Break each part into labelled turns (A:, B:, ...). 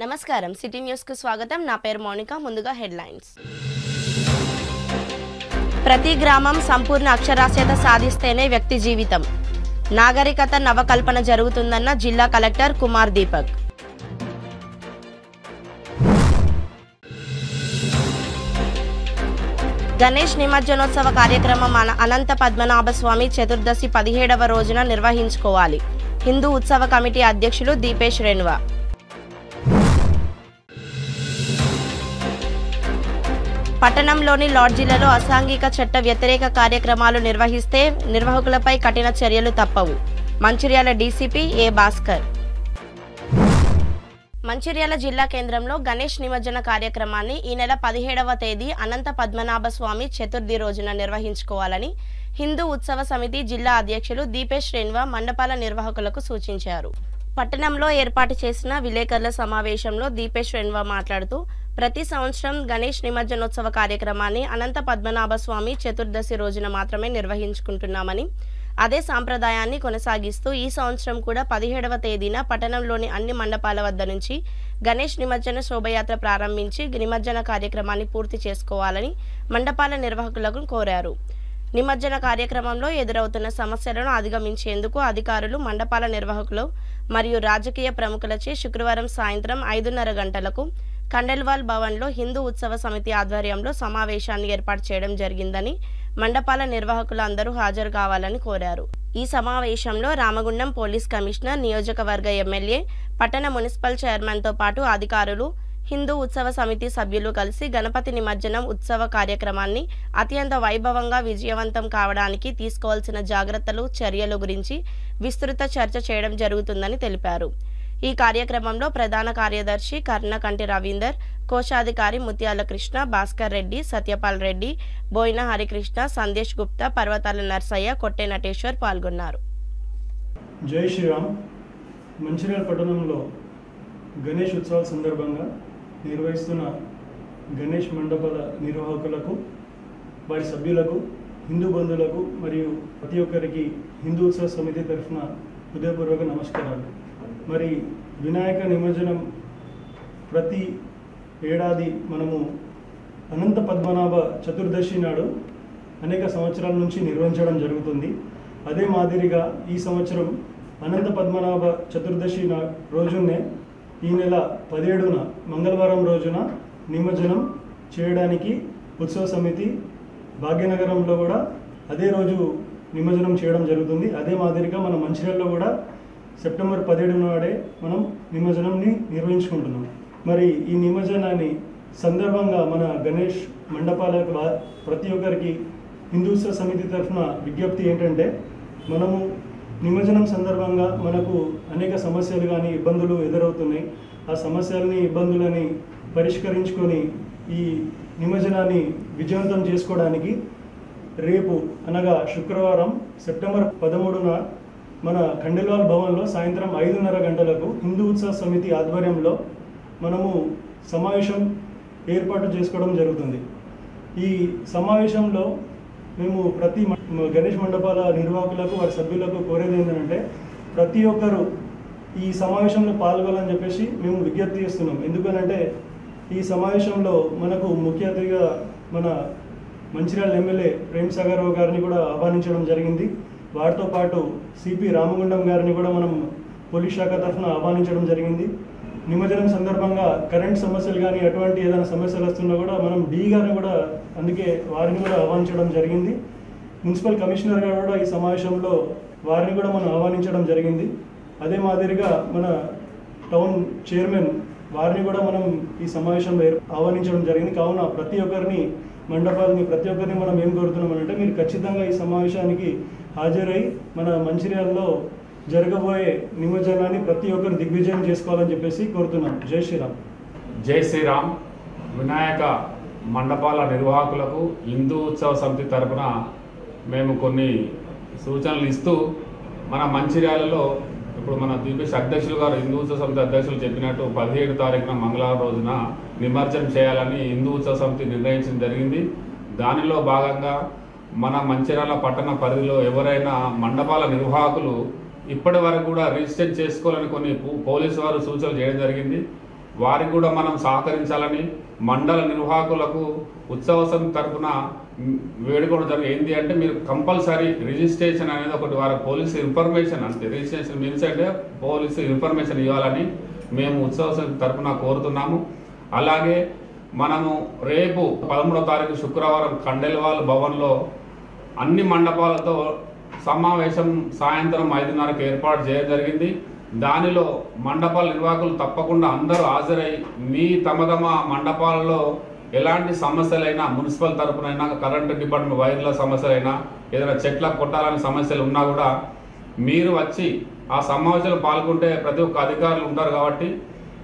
A: నమస్కారం city news కు స్వాగతం. నా పేరు మౌనిక. ముందుగా హెడ్లైన్స్. ప్రతి గ్రామం సంపూర్ణ అక్షరాస్యత సాధిస్తేనే వ్యక్తి జీవితం. నాగరికత నవకల్పన జరుగుతుందన్న జిల్లా కలెక్టర్ కుమార్ దీపక్. గణేష్ నిమజ్జనోత్సవ కార్యక్రమం అనంత పద్మనాభ స్వామి చతుర్దశి 17వ రోజున నిర్వహించుకోవాలి. హిందూ ఉత్సవ కమిటీ అధ్యక్షులు దీపేష్ రెన్వా. పట్టణంలోని లాడ్జీలలో అసాంఘిక చట్ట వ్యతిరేక కార్యక్రమాలు నిర్వహిస్తే నిర్వాహకులపై కఠిన చర్యలు తప్పవు. Mancherial DCP A Bhaskar. మంచిర్యాల జిల్లా కేంద్రంలో గణేష్ నిమజ్జన కార్యక్రమాన్ని ఈ నెల 17వ తేదీ అనంత పద్మనాభ స్వామి చతుర్థి రోజున నిర్వహించుకోవాలని హిందూ ఉత్సవ సమితి జిల్లా అధ్యక్షులు దీపేష్ రెన్వా మండపాల నిర్వాహకులకు సూచించారు. పట్టణంలో ఏర్పాటు చేసిన విలేకరుల సమావేశంలో దీపేష్ రెన్వా మాట్లాడుతూ, ప్రతి సంవత్సరం గణేష్ నిమజ్జనోత్సవ కార్యక్రమాన్ని అనంత పద్మనాభ స్వామి చతుర్దశి రోజున మాత్రమే నిర్వహించుకుంటున్నామని, అదే సాంప్రదాయాన్ని కొనసాగిస్తూ ఈ సంవత్సరం కూడా 17వ తేదీన పట్టణంలోని అన్ని మండపాల వద్ద నుంచి గణేష్ నిమజ్జన శోభయాత్ర ప్రారంభించి నిమజ్జన కార్యక్రమాన్ని పూర్తి చేసుకోవాలని మండపాల నిర్వాహకులకు కోరారు. నిమజ్జన కార్యక్రమంలో ఎదురవుతున్న సమస్యలను అధిగమించేందుకు అధికారులు, మండపాల నిర్వాహకులు మరియు రాజకీయ ప్రముఖులచే శుక్రవారం సాయంత్రం 5:30 గంటలకు ఖండేల్వాల్ భవన్లో హిందూ ఉత్సవ సమితి ఆధ్వర్యంలో సమావేశాన్ని ఏర్పాటు చేయడం జరిగిందని, మండపాల నిర్వాహకులు అందరూ హాజరు కావాలని కోరారు. ఈ సమావేశంలో రామగుండం పోలీస్ కమిషనర్, నియోజకవర్గ ఎమ్మెల్యే, పట్టణ మున్సిపల్ చైర్మన్తో పాటు అధికారులు, హిందూ ఉత్సవ సమితి సభ్యులు కలిసి గణపతి నిమజ్జనం ఉత్సవ కార్యక్రమాన్ని అత్యంత వైభవంగా విజయవంతం కావడానికి తీసుకోవాల్సిన జాగ్రత్తలు, చర్యల గురించి విస్తృత చర్చ చేయడం జరుగుతుందని తెలిపారు. ఈ కార్యక్రమంలో ప్రధాన కార్యదర్శి కర్ణకంటి రవీందర్, కోశాధికారి ముత్యాల కృష్ణ, భాస్కర్ రెడ్డి, సత్యపాల్ రెడ్డి, బోయిన హరికృష్ణ, సందేశ్ గుప్తా, పర్వతాల నర్సయ్య, కొట్టే నటేశ్వర్ పాల్గొన్నారు.
B: జై శ్రీరామ్. మంచిర్యాల పట్టణంలో గణేష్ ఉత్సవాల సందర్భంగా నిర్వహిస్తున్న గణేష్ మండపాల నిర్వాహకులకు, వారి సభ్యులకు, హిందూ బంధువులకు మరియు ప్రతి ఒక్కరికి హిందూ ఉత్సవ సమితి తరఫున హృదయపూర్వక నమస్కారాలు. మరి వినాయక నిమజ్జనం ప్రతి ఏడాది మనము అనంత పద్మనాభ చతుర్దశి నాడు అనేక సంవత్సరాల నుంచి నిర్వహించడం జరుగుతుంది. అదే మాదిరిగా ఈ సంవత్సరం అనంత పద్మనాభ చతుర్దశి రోజునే ఈ నెల 17న మంగళవారం రోజున నిమజ్జనం చేయడానికి ఉత్సవ సమితి భాగ్యనగరంలో కూడా అదే రోజు నిమజ్జనం చేయడం జరుగుతుంది. అదే మాదిరిగా మన మంచిర్యాలలో కూడా సెప్టెంబర్ 17 నాడే మనం నిమజ్జనంని నిర్వహించుకుంటున్నాం. మరి ఈ నిమజ్జనాన్ని సందర్భంగా మన గణేష్ మండపాలకు ప్రతి ఒక్కరికి హిందూ ఉత్సవ సమితి తరఫున విజ్ఞప్తి ఏంటంటే, మనము నిమజ్జనం సందర్భంగా మనకు అనేక సమస్యలు కానీ ఇబ్బందులు ఎదురవుతున్నాయి. ఆ సమస్యలని, ఇబ్బందులని పరిష్కరించుకొని ఈ నిమజ్జనాన్ని విజయవంతం చేసుకోవడానికి రేపు అనగా శుక్రవారం సెప్టెంబర్ 13న మన ఖండేల్వాల్ భవన్లో సాయంత్రం 5:30 గంటలకు హిందూ ఉత్సవ సమితి ఆధ్వర్యంలో మనము సమావేశం ఏర్పాటు చేసుకోవడం జరుగుతుంది. ఈ సమావేశంలో మేము ప్రతి గణేష్ మండపాల నిర్వాహకులకు, వారి సభ్యులకు కోరేది ఏంటంటే, ప్రతి ఒక్కరూ ఈ సమావేశంలో పాల్గొనాలని చెప్పేసి మేము విజ్ఞప్తి చేస్తున్నాం. ఎందుకనంటే ఈ సమావేశంలో మనకు ముఖ్య అతిథిగా మన మంచిర్యాల ఎమ్మెల్యే ప్రేమ్ సాగర్ రావు గారిని కూడా ఆహ్వానించడం జరిగింది. వారితో పాటు సిపి రామగుండం గారిని కూడా మనం పోలీస్ శాఖ తరఫున ఆహ్వానించడం జరిగింది. నిమజ్జనం సందర్భంగా కరెంట్ సమస్యలు కానీ అటువంటి ఏదైనా సమస్యలు వస్తున్నా కూడా మనం డి గారిని కూడా, అందుకే వారిని కూడా ఆహ్వానించడం జరిగింది. మున్సిపల్ కమిషనర్ గారు కూడా ఈ సమావేశంలో వారిని కూడా మనం ఆహ్వానించడం జరిగింది. అదే మాదిరిగా మన టౌన్ చైర్మన్ వారిని కూడా మనం ఈ సమావేశంలో ఆహ్వానించడం జరిగింది. కావున ప్రతి ఒక్కరిని, మండపాలని ప్రతి ఒక్కరిని మనం ఏం కోరుతున్నామంటే, మీరు ఖచ్చితంగా ఈ సమావేశానికి హాజరై మన మంచిర్యాలలో జరగబోయే నిమజ్జనాన్ని ప్రతి ఒక్కరు దిగ్విజయం చేసుకోవాలని చెప్పేసి కోరుతున్నాం. జై శ్రీరామ్.
C: జై శ్రీరామ్. వినాయక మండపాల నిర్వాహకులకు హిందూ ఉత్సవ సమితి తరఫున మేము కొన్ని సూచనలు ఇస్తూ, మన మంచిర్యాలలో ఇప్పుడు మన దీపేష్ అధ్యక్షులు గారు, హిందూ ఉత్సవ సమితి అధ్యక్షులు చెప్పినట్టు 17 తారీఖున మంగళవారం రోజున నిమజ్జనం చేయాలని హిందూ ఉత్సవ సమితి నిర్ణయించడం జరిగింది. దానిలో భాగంగా మన మంచిర్యాల పట్టణ పరిధిలో ఎవరైనా మండపాల నిర్వాహకులు ఇప్పటి వరకు కూడా రిజిస్టర్ చేసుకోవాలని కొన్ని పోలీసు వారు సూచనలు చేయడం జరిగింది. వారికి కూడా మనం సహకరించాలని మండల నిర్వాహకులకు ఉత్సవ సమితి తరఫున వేడుకోవడం జరిగింది. ఏంటి అంటే మీరు కంపల్సరీ రిజిస్ట్రేషన్ అనేది ఒకటి వారి పోలీసు ఇన్ఫర్మేషన్ అంతే, రిజిస్ట్రేషన్ మీన్స్ అంటే పోలీసు ఇన్ఫర్మేషన్ ఇవ్వాలని మేము ఉత్సవ సమితి తరఫున కోరుతున్నాము. అలాగే మనము రేపు 13వ తారీఖు శుక్రవారం ఖండేల్వాల్ భవన్లో అన్ని మండపాలతో సమావేశం సాయంత్రం 5:30కి ఏర్పాటు చేయడం జరిగింది. దానిలో మండపాల నిర్వాహకులు తప్పకుండా అందరూ హాజరై మీ తమ మండపాలలో ఎలాంటి సమస్యలైనా మున్సిపల్ తరఫునైనా కరెంటు డిపార్ట్మెంట్ వైర్ల సమస్యలైనా ఏదైనా చెట్ల కొట్టాలని సమస్యలు ఉన్నా కూడా మీరు వచ్చి ఆ సమావేశంలో పాల్గొంటే ప్రతి ఒక్క అధికారులు ఉంటారు కాబట్టి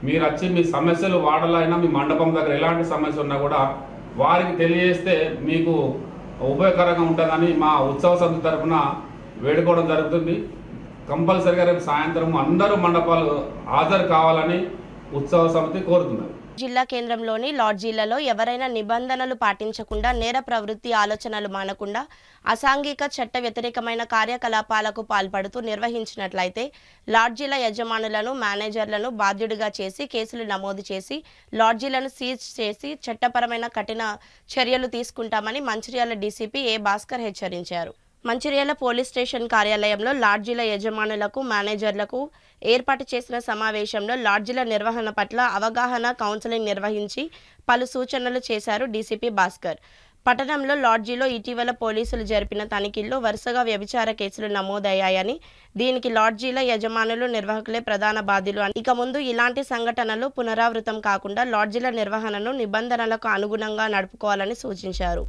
C: మీరు వచ్చి మీ సమస్యలు వాడలైనా మీ మండపం దగ్గర ఎలాంటి సమస్య ఉన్నా కూడా వారికి తెలియజేస్తే మీకు ఉపయోగకరంగా ఉంటుందని మా ఉత్సవ సమితి తరఫున వేడుకోవడం జరుగుతుంది. కంపల్సరిగా రేపు సాయంత్రం అందరూ మండపాలు హాజరు కావాలని ఉత్సవ సమితి కోరుతున్నారు.
A: జిల్లా కేంద్రంలోని లాడ్జీలలో ఎవరైనా నిబంధనలు పాటించకుండా నేర ప్రవృత్తి ఆలోచనలు మానకుండా అసాంఘిక చట్ట వ్యతిరేకమైన కార్యకలాపాలకు పాల్పడుతూ నిర్వహించినట్లయితే లాడ్జీల యజమానులను మేనేజర్లను బాధ్యుడిగా చేసి కేసులు నమోదు చేసి లాడ్జీలను సీజ్ చేసి చట్టపరమైన కఠిన చర్యలు తీసుకుంటామని మంచిర్యాల డీసీపీ ఏ భాస్కర్ హెచ్చరించారు. మంచిర్యాల పోలీస్ స్టేషన్ కార్యాలయంలో లాడ్జీల యజమానులకు మేనేజర్లకు ఏర్పాటు చేసిన సమావేశంలో లాడ్జీల నిర్వహణ పట్ల అవగాహన కౌన్సిలింగ్ నిర్వహించి పలు సూచనలు చేశారు డీసీపీ భాస్కర్. పట్టణంలో లాడ్జీలో ఇటీవల పోలీసులు జరిపిన తనిఖీల్లో వరుసగా వ్యభిచార కేసులు నమోదయ్యాయని, దీనికి లాడ్జీల యజమానులు నిర్వాహకులే ప్రధాన బాధ్యులు అని, ఇక ముందు ఇలాంటి సంఘటనలు పునరావృతం కాకుండా లాడ్జీల నిర్వహణను నిబంధనలకు అనుగుణంగా నడుపుకోవాలని సూచించారు.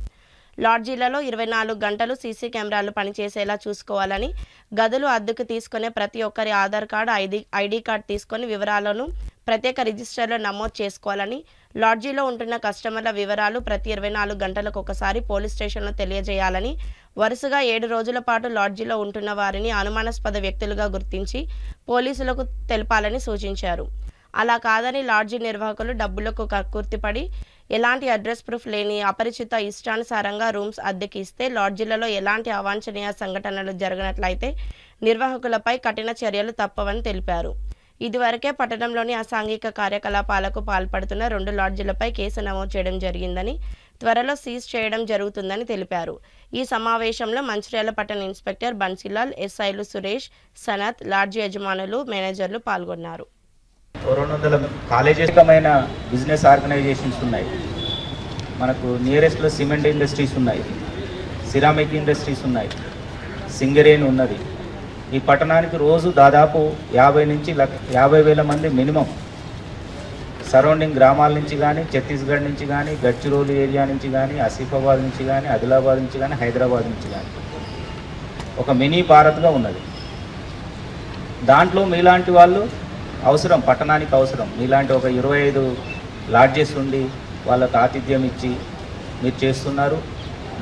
A: లాడ్జీలలో 24 గంటలు సీసీ కెమెరాలు పనిచేసేలా చూసుకోవాలని, గదులు అద్దెకు తీసుకునే ప్రతి ఒక్కరి ఆధార్ కార్డు ఐడి కార్డు తీసుకొని వివరాలను ప్రత్యేక రిజిస్టర్లో నమోదు చేసుకోవాలని, లాడ్జీలో ఉంటున్న కస్టమర్ల వివరాలు ప్రతి 24 గంటలకు ఒకసారి పోలీస్ స్టేషన్లో తెలియజేయాలని, వరుసగా 7 రోజుల పాటు లాడ్జీలో ఉంటున్న వారిని అనుమానాస్పద వ్యక్తులుగా గుర్తించి పోలీసులకు తెలపాలని సూచించారు. అలా కాదని లాడ్జీ నిర్వాహకులు డబ్బులకు కక్కుర్తిపడి ఎలాంటి అడ్రస్ ప్రూఫ్ లేని అపరిచిత ఇష్టానుసారంగా రూమ్స్ అద్దెకి ఇస్తే లాడ్జీలలో ఎలాంటి అవాంఛనీయ సంఘటనలు జరగనట్లయితే నిర్వాహకులపై కఠిన చర్యలు తప్పవని తెలిపారు. ఇదివరకే పట్టణంలోని అసాంఘిక కార్యకలాపాలకు పాల్పడుతున్న 2 లాడ్జీలపై కేసు నమోదు చేయడం జరిగిందని, త్వరలో సీజ్ చేయడం జరుగుతుందని తెలిపారు. ఈ సమావేశంలో మంచిర్యాల పట్టణ ఇన్స్పెక్టర్ బన్సీలాల్, ఎస్ఐలు సురేష్, సనత్, లాడ్జీ యజమానులు, మేనేజర్లు పాల్గొన్నారు.
D: 200 కాలేజీకమైన బిజినెస్ ఆర్గనైజేషన్స్ ఉన్నాయి. మనకు నియరెస్ట్లో సిమెంట్ ఇండస్ట్రీస్ ఉన్నాయి, సిరామిక్ ఇండస్ట్రీస్ ఉన్నాయి, సింగరేణి ఉన్నది. ఈ పట్టణానికి రోజు దాదాపు 50,000 మంది మినిమం సరౌండింగ్ గ్రామాల నుంచి కానీ, ఛత్తీస్గఢ్ నుంచి కానీ, గడ్చిరోలి ఏరియా నుంచి కానీ, ఆసిఫాబాద్ నుంచి కానీ, ఆదిలాబాద్ నుంచి కానీ, హైదరాబాద్ నుంచి కానీ ఒక మినీ భారత్గా ఉన్నది. దాంట్లో మీలాంటి వాళ్ళు అవసరం, పట్టణానికి అవసరం. మీలాంటి ఒక 25 లాడ్జెస్ ఉండి వాళ్ళకు ఆతిథ్యం ఇచ్చి మీరు చేస్తున్నారు.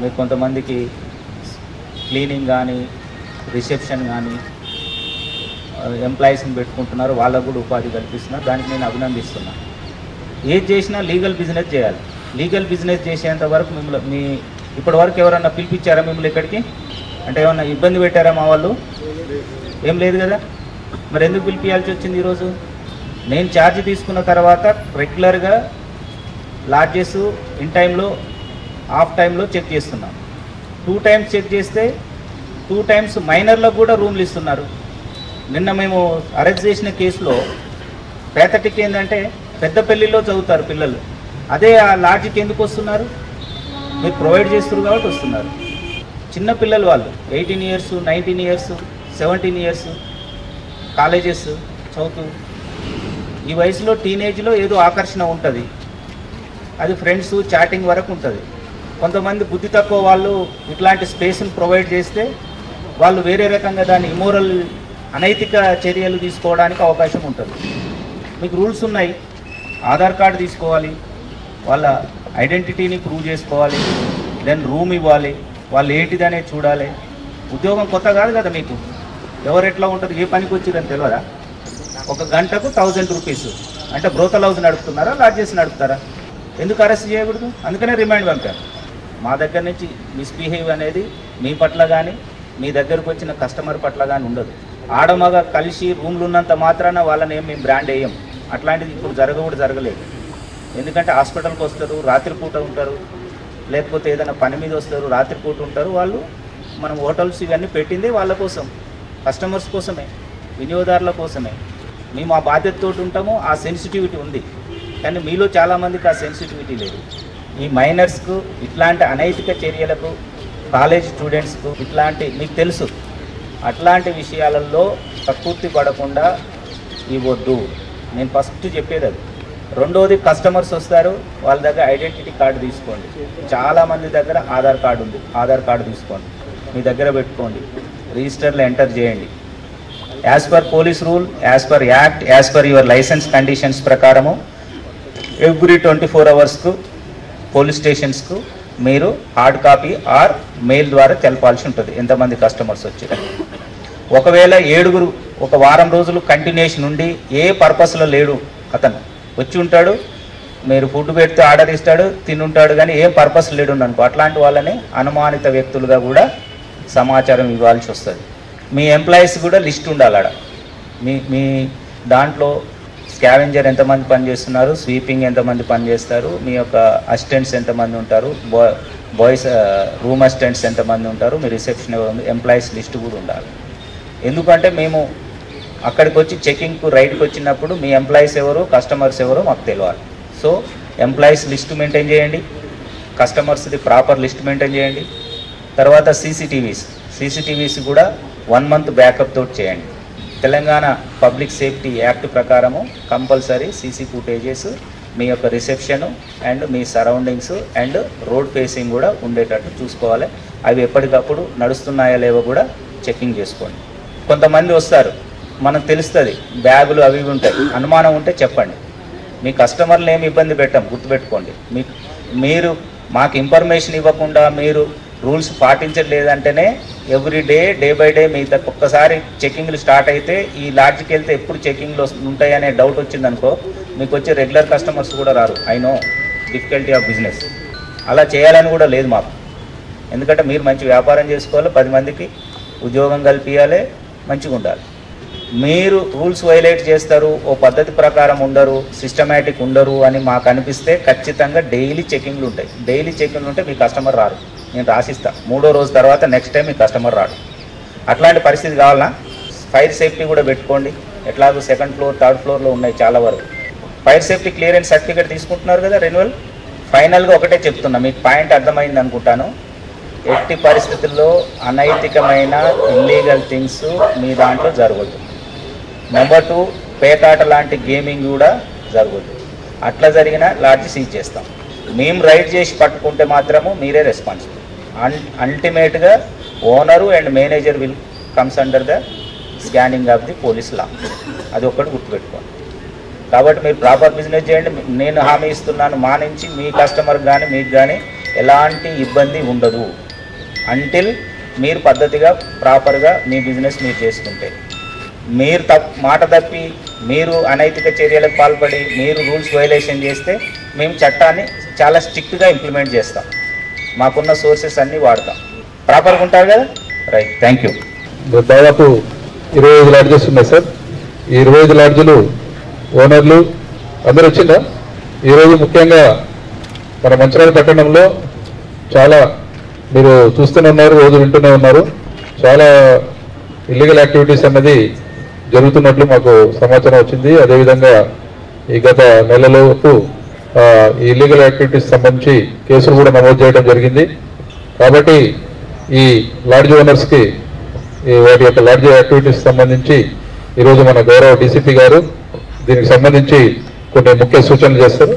D: మీరు కొంతమందికి క్లీనింగ్ కానీ, రిసెప్షన్ కానీ ఎంప్లాయీస్ని పెట్టుకుంటున్నారు, వాళ్ళకు కూడా ఉపాధి కల్పిస్తున్నారు. దానికి నేను అభినందిస్తున్నాను. ఏది చేసినా లీగల్ బిజినెస్ చేయాలి. లీగల్ బిజినెస్ చేసేంత వరకు మిమ్మల్ని ఇప్పటి వరకు ఎవరన్నా పిలిపించారా మిమ్మల్ని ఇక్కడికి? అంటే ఏమన్నా ఇబ్బంది పెట్టారా మా వాళ్ళు? ఏం లేదు కదా. మరి ఎందుకు పిలిపించాల్సి వచ్చింది ఈరోజు? నేను ఛార్జ్ తీసుకున్న తర్వాత రెగ్యులర్గా లాడ్జెస్ ఇన్ టైంలో, ఆఫ్ టైంలో చెక్ చేస్తున్నాను. 2 times చెక్ చేస్తే 2 times మైనర్లకు కూడా రూమ్లు ఇస్తున్నారు. నిన్న మేము అరెస్ట్ చేసిన కేసులో పేథటిక్ ఏంటంటే పెద్దపల్లిలో చదువుతారు పిల్లలు, అదే ఆ లాడ్జికి ఎందుకు వస్తున్నారు? మీరు ప్రొవైడ్ చేస్తున్నారు కాబట్టి వస్తున్నారు. చిన్న పిల్లలు వాళ్ళు 18 years, 19 years, 17 years కాలేజెస్ చదువుతూ, ఈ వయసులో టీనేజ్లో ఏదో ఆకర్షణ ఉంటుంది. అది ఫ్రెండ్స్ చాటింగ్ వరకు ఉంటుంది. కొంతమంది బుద్ధి తక్కువ వాళ్ళు ఇట్లాంటి స్పేస్ని ప్రొవైడ్ చేస్తే వాళ్ళు వేరే రకంగా దాన్ని ఇమోరల్, అనైతిక చర్యలు తీసుకోవడానికి అవకాశం ఉంటుంది. మీకు రూల్స్ ఉన్నాయి. ఆధార్ కార్డు తీసుకోవాలి, వాళ్ళ ఐడెంటిటీని ప్రూవ్ చేసుకోవాలి, దెన్ రూమ్ ఇవ్వాలి, వాళ్ళు ఏంటిదనే చూడాలి. ఉద్యోగం కొత్త కాదు కదా మీకు. ఎవరు ఎట్లా ఉంటారు, ఏ పనికి వచ్చిరని తెలియదా? 1 గంటకు 1000 rupees అంటే బ్రోతల్ హౌస్ నడుపుతున్నారా, లాడ్జెస్ నడుపుతారా? ఎందుకు అరెస్ట్ చేయకూడదు? అందుకనే రిమాండ్ పంపారు. మా దగ్గర నుంచి మిస్బిహేవ్ అనేది మీ పట్ల కానీ, మీ దగ్గరకు వచ్చిన కస్టమర్ పట్ల కానీ ఉండదు. ఆడమగ కలిసి రూమ్లు ఉన్నంత మాత్రాన వాళ్ళని ఏం మేము బ్రాండ్ వేయం. అట్లాంటిది ఇప్పుడు జరగలేదు. ఎందుకంటే హాస్పిటల్కి వస్తారు, రాత్రిపూట ఉంటారు, లేకపోతే ఏదైనా పని మీద వస్తారు, రాత్రిపూట ఉంటారు. వాళ్ళు మనం హోటల్స్ ఇవన్నీ పెట్టిందే వాళ్ళ కోసం, కస్టమర్స్ కోసమే, వినియోగదారుల కోసమే. మేము ఆ బాధ్యతతో ఉంటాము, ఆ సెన్సిటివిటీ ఉంది. కానీ మీలో చాలామందికి ఆ సెన్సిటివిటీ లేదు. ఈ మైనర్స్కు ఇట్లాంటి అనైతిక చర్యలకు, కాలేజ్ స్టూడెంట్స్కు ఇట్లాంటి మీకు తెలుసు, అట్లాంటి విషయాలలో ప్రకృతి పడకుండా ఇవ్వద్దు. నేను ఫస్ట్ చెప్పేది అది. రెండోది, కస్టమర్స్ వస్తారు, వాళ్ళ దగ్గర ఐడెంటిటీ కార్డు తీసుకోండి. చాలామంది దగ్గర ఆధార్ కార్డు ఉంది, ఆధార్ కార్డు తీసుకోండి, మీ దగ్గర పెట్టుకోండి, రిజిస్టర్లో ఎంటర్ చేయండి. As per police rule, as per act, as per your licence conditions ప్రకారము ఎవ్రీ 24 అవర్స్కు పోలీస్ స్టేషన్స్కు మీరు హార్డ్ కాపీ ఆర్ మెయిల్ ద్వారా తెలపాల్సి ఉంటుంది ఎంతమంది కస్టమర్స్ వచ్చారు. ఒకవేళ 7 ఒక వారం రోజులు కంటిన్యూషన్ ఉండి ఏ పర్పస్లో లేడు, అతను వచ్చి ఉంటాడు, మీరు ఫుడ్ పెడితే ఆర్డర్ ఇస్తాడు, తినుంటాడు, కానీ ఏం పర్పస్ లేడు అనుకో, అట్లాంటి వాళ్ళని అనుమానిత వ్యక్తులుగా కూడా సమాచారం ఇవ్వాల్సి వస్తుంది. మీ ఎంప్లాయీస్ కూడా లిస్ట్ ఉండాలి ఆడ. మీ దాంట్లో స్కావెంజర్ ఎంతమంది పనిచేస్తున్నారు, స్వీపింగ్ ఎంతమంది పనిచేస్తారు, మీ యొక్క అసిస్టెంట్స్ ఎంతమంది ఉంటారు, బాయ్స్ రూమ్ అసిస్టెంట్స్ ఎంతమంది ఉంటారు, మీ రిసెప్షన్ ఎంప్లాయీస్ లిస్ట్ కూడా ఉండాలి. ఎందుకంటే మేము అక్కడికి వచ్చి చెకింగ్కు రైడ్కి వచ్చినప్పుడు మీ ఎంప్లాయీస్ ఎవరు, కస్టమర్స్ ఎవరో మాకు తెలియాలి. సో ఎంప్లాయీస్ లిస్ట్ మెయింటైన్ చేయండి, కస్టమర్స్ది ప్రాపర్ లిస్ట్ మెయింటైన్ చేయండి. తర్వాత సీసీటీవీస్ కూడా 1 month బ్యాకప్ తోటి చేయండి. తెలంగాణ పబ్లిక్ సేఫ్టీ యాక్ట్ ప్రకారము కంపల్సరీ సీసీ ఫుటేజెస్ మీ యొక్క reception and me surroundings and road facing కూడా ఉండేటట్టు చూసుకోవాలి. అవి ఎప్పటికప్పుడు నడుస్తున్నాయా లేవో కూడా చెకింగ్ చేసుకోండి. కొంతమంది వస్తారు, మనకు తెలుస్తుంది, బ్యాగులు అవి ఉంటాయి, అనుమానం ఉంటే చెప్పండి. మీ కస్టమర్లు ఏమి ఇబ్బంది పెట్టాం, గుర్తుపెట్టుకోండి. మీరు మాకు ఇన్ఫర్మేషన్ ఇవ్వకుండా మీరు రూల్స్ పాటించలేదంటేనే ఎవ్రీ డే బై డే మీ ఒక్కసారి చెకింగ్లు స్టార్ట్ అయితే ఈ లాడ్జ్కి వెళ్తే ఎప్పుడు చెకింగ్లు ఉంటాయనే డౌట్ వచ్చిందనుకో, మీకు వచ్చే రెగ్యులర్ కస్టమర్స్ కూడా రారు. I know difficulty of business. అలా చేయాలని కూడా లేదు మాకు. ఎందుకంటే మీరు మంచి వ్యాపారం చేసుకోవాలి, 10 మందికి ఉద్యోగం కల్పించాలి, మంచిగా ఉండాలి. మీరు రూల్స్ వైలేట్ చేస్తారు, ఓ పద్ధతి ప్రకారం ఉండరు, సిస్టమేటిక్ ఉండరు అని మాకు అనిపిస్తే ఖచ్చితంగా డైలీ చెకింగ్లు ఉంటాయి. డైలీ చెకింగ్లు ఉంటే మీ కస్టమర్ రారు, నేను రాసిస్తా. 3వ రోజు తర్వాత నెక్స్ట్ టైం మీ కస్టమర్ రాడు. అట్లాంటి పరిస్థితి కావాలన్నా ఫైర్ సేఫ్టీ కూడా పెట్టుకోండి. ఎట్లాగో 2nd floor 3rd floorలో ఉన్నాయి చాలా వరకు. ఫైర్ సేఫ్టీ క్లియరెన్స్ సర్టిఫికేట్ తీసుకుంటున్నారు కదా రెన్యువల్. ఫైనల్గా ఒకటే చెప్తున్నా, మీకు పాయింట్ అర్థమైంది అనుకుంటాను. ఎట్టి పరిస్థితుల్లో అనైతికమైన ఇల్లీగల్ థింగ్స్ మీ దాంట్లో జరగదు. నెంబర్ 2, పేకాట లాంటి గేమింగ్ కూడా జరగదు. అట్లా జరిగిన లాడ్జి సీజ్ చేస్తాం. మేము రైడ్ చేసి పట్టుకుంటే మాత్రము మీరే రెస్పాన్సిబుల్. అల్టిమేట్గా owner and manager will comes under the scanning of the police law. అది ఒక్కటి గుర్తుపెట్టుకోండి. కాబట్టి మీరు ప్రాపర్ బిజినెస్ చేయండి. నేను హామీ ఇస్తున్నాను, మా నుంచి మీ కస్టమర్ కానీ మీకు కానీ ఎలాంటి ఇబ్బంది ఉండదు అంటిల్ మీరు పద్ధతిగా ప్రాపర్గా మీ బిజినెస్ మీరు చేసుకుంటే. మీరు మాట తప్పి మీరు అనైతిక చర్యలకు పాల్పడి మీరు రూల్స్ వైలేషన్ చేస్తే మేము చట్టాన్ని చాలా స్ట్రిక్ట్గా ఇంప్లిమెంట్ చేస్తాం. మాకున్న సోర్సెస్ అన్నీ వాడతాం. ప్రాపర్గా ఉంటారు కదా. Right, thank you.
E: దాదాపు 25 లాడ్జెస్ ఉన్నాయి సార్. ఈ 25 లాడ్జులు ఓనర్లు అందరూ వచ్చిందా? ఈరోజు ముఖ్యంగా మన మంచిర్యాల పట్టణంలో చాలా మీరు చూస్తూనే ఉన్నారు, రోజు వింటూనే ఉన్నారు, చాలా ఇల్లీగల్ యాక్టివిటీస్ అన్నది జరుగుతున్నట్లు మాకు సమాచారం వచ్చింది. అదేవిధంగా ఈ గత నెలలోపు ఈ ఇల్లీగల్ యాక్టివిటీస్ సంబంధించి కేసులు కూడా నమోదు చేయడం జరిగింది. కాబట్టి ఈ లాడ్జ్ ఓనర్స్కి వాటి యొక్క లాడ్జ్ యాక్టివిటీస్ సంబంధించి ఈరోజు మన గౌరవ డీసీపీ గారు దీనికి సంబంధించి కొన్ని ముఖ్య సూచనలు చేస్తారు.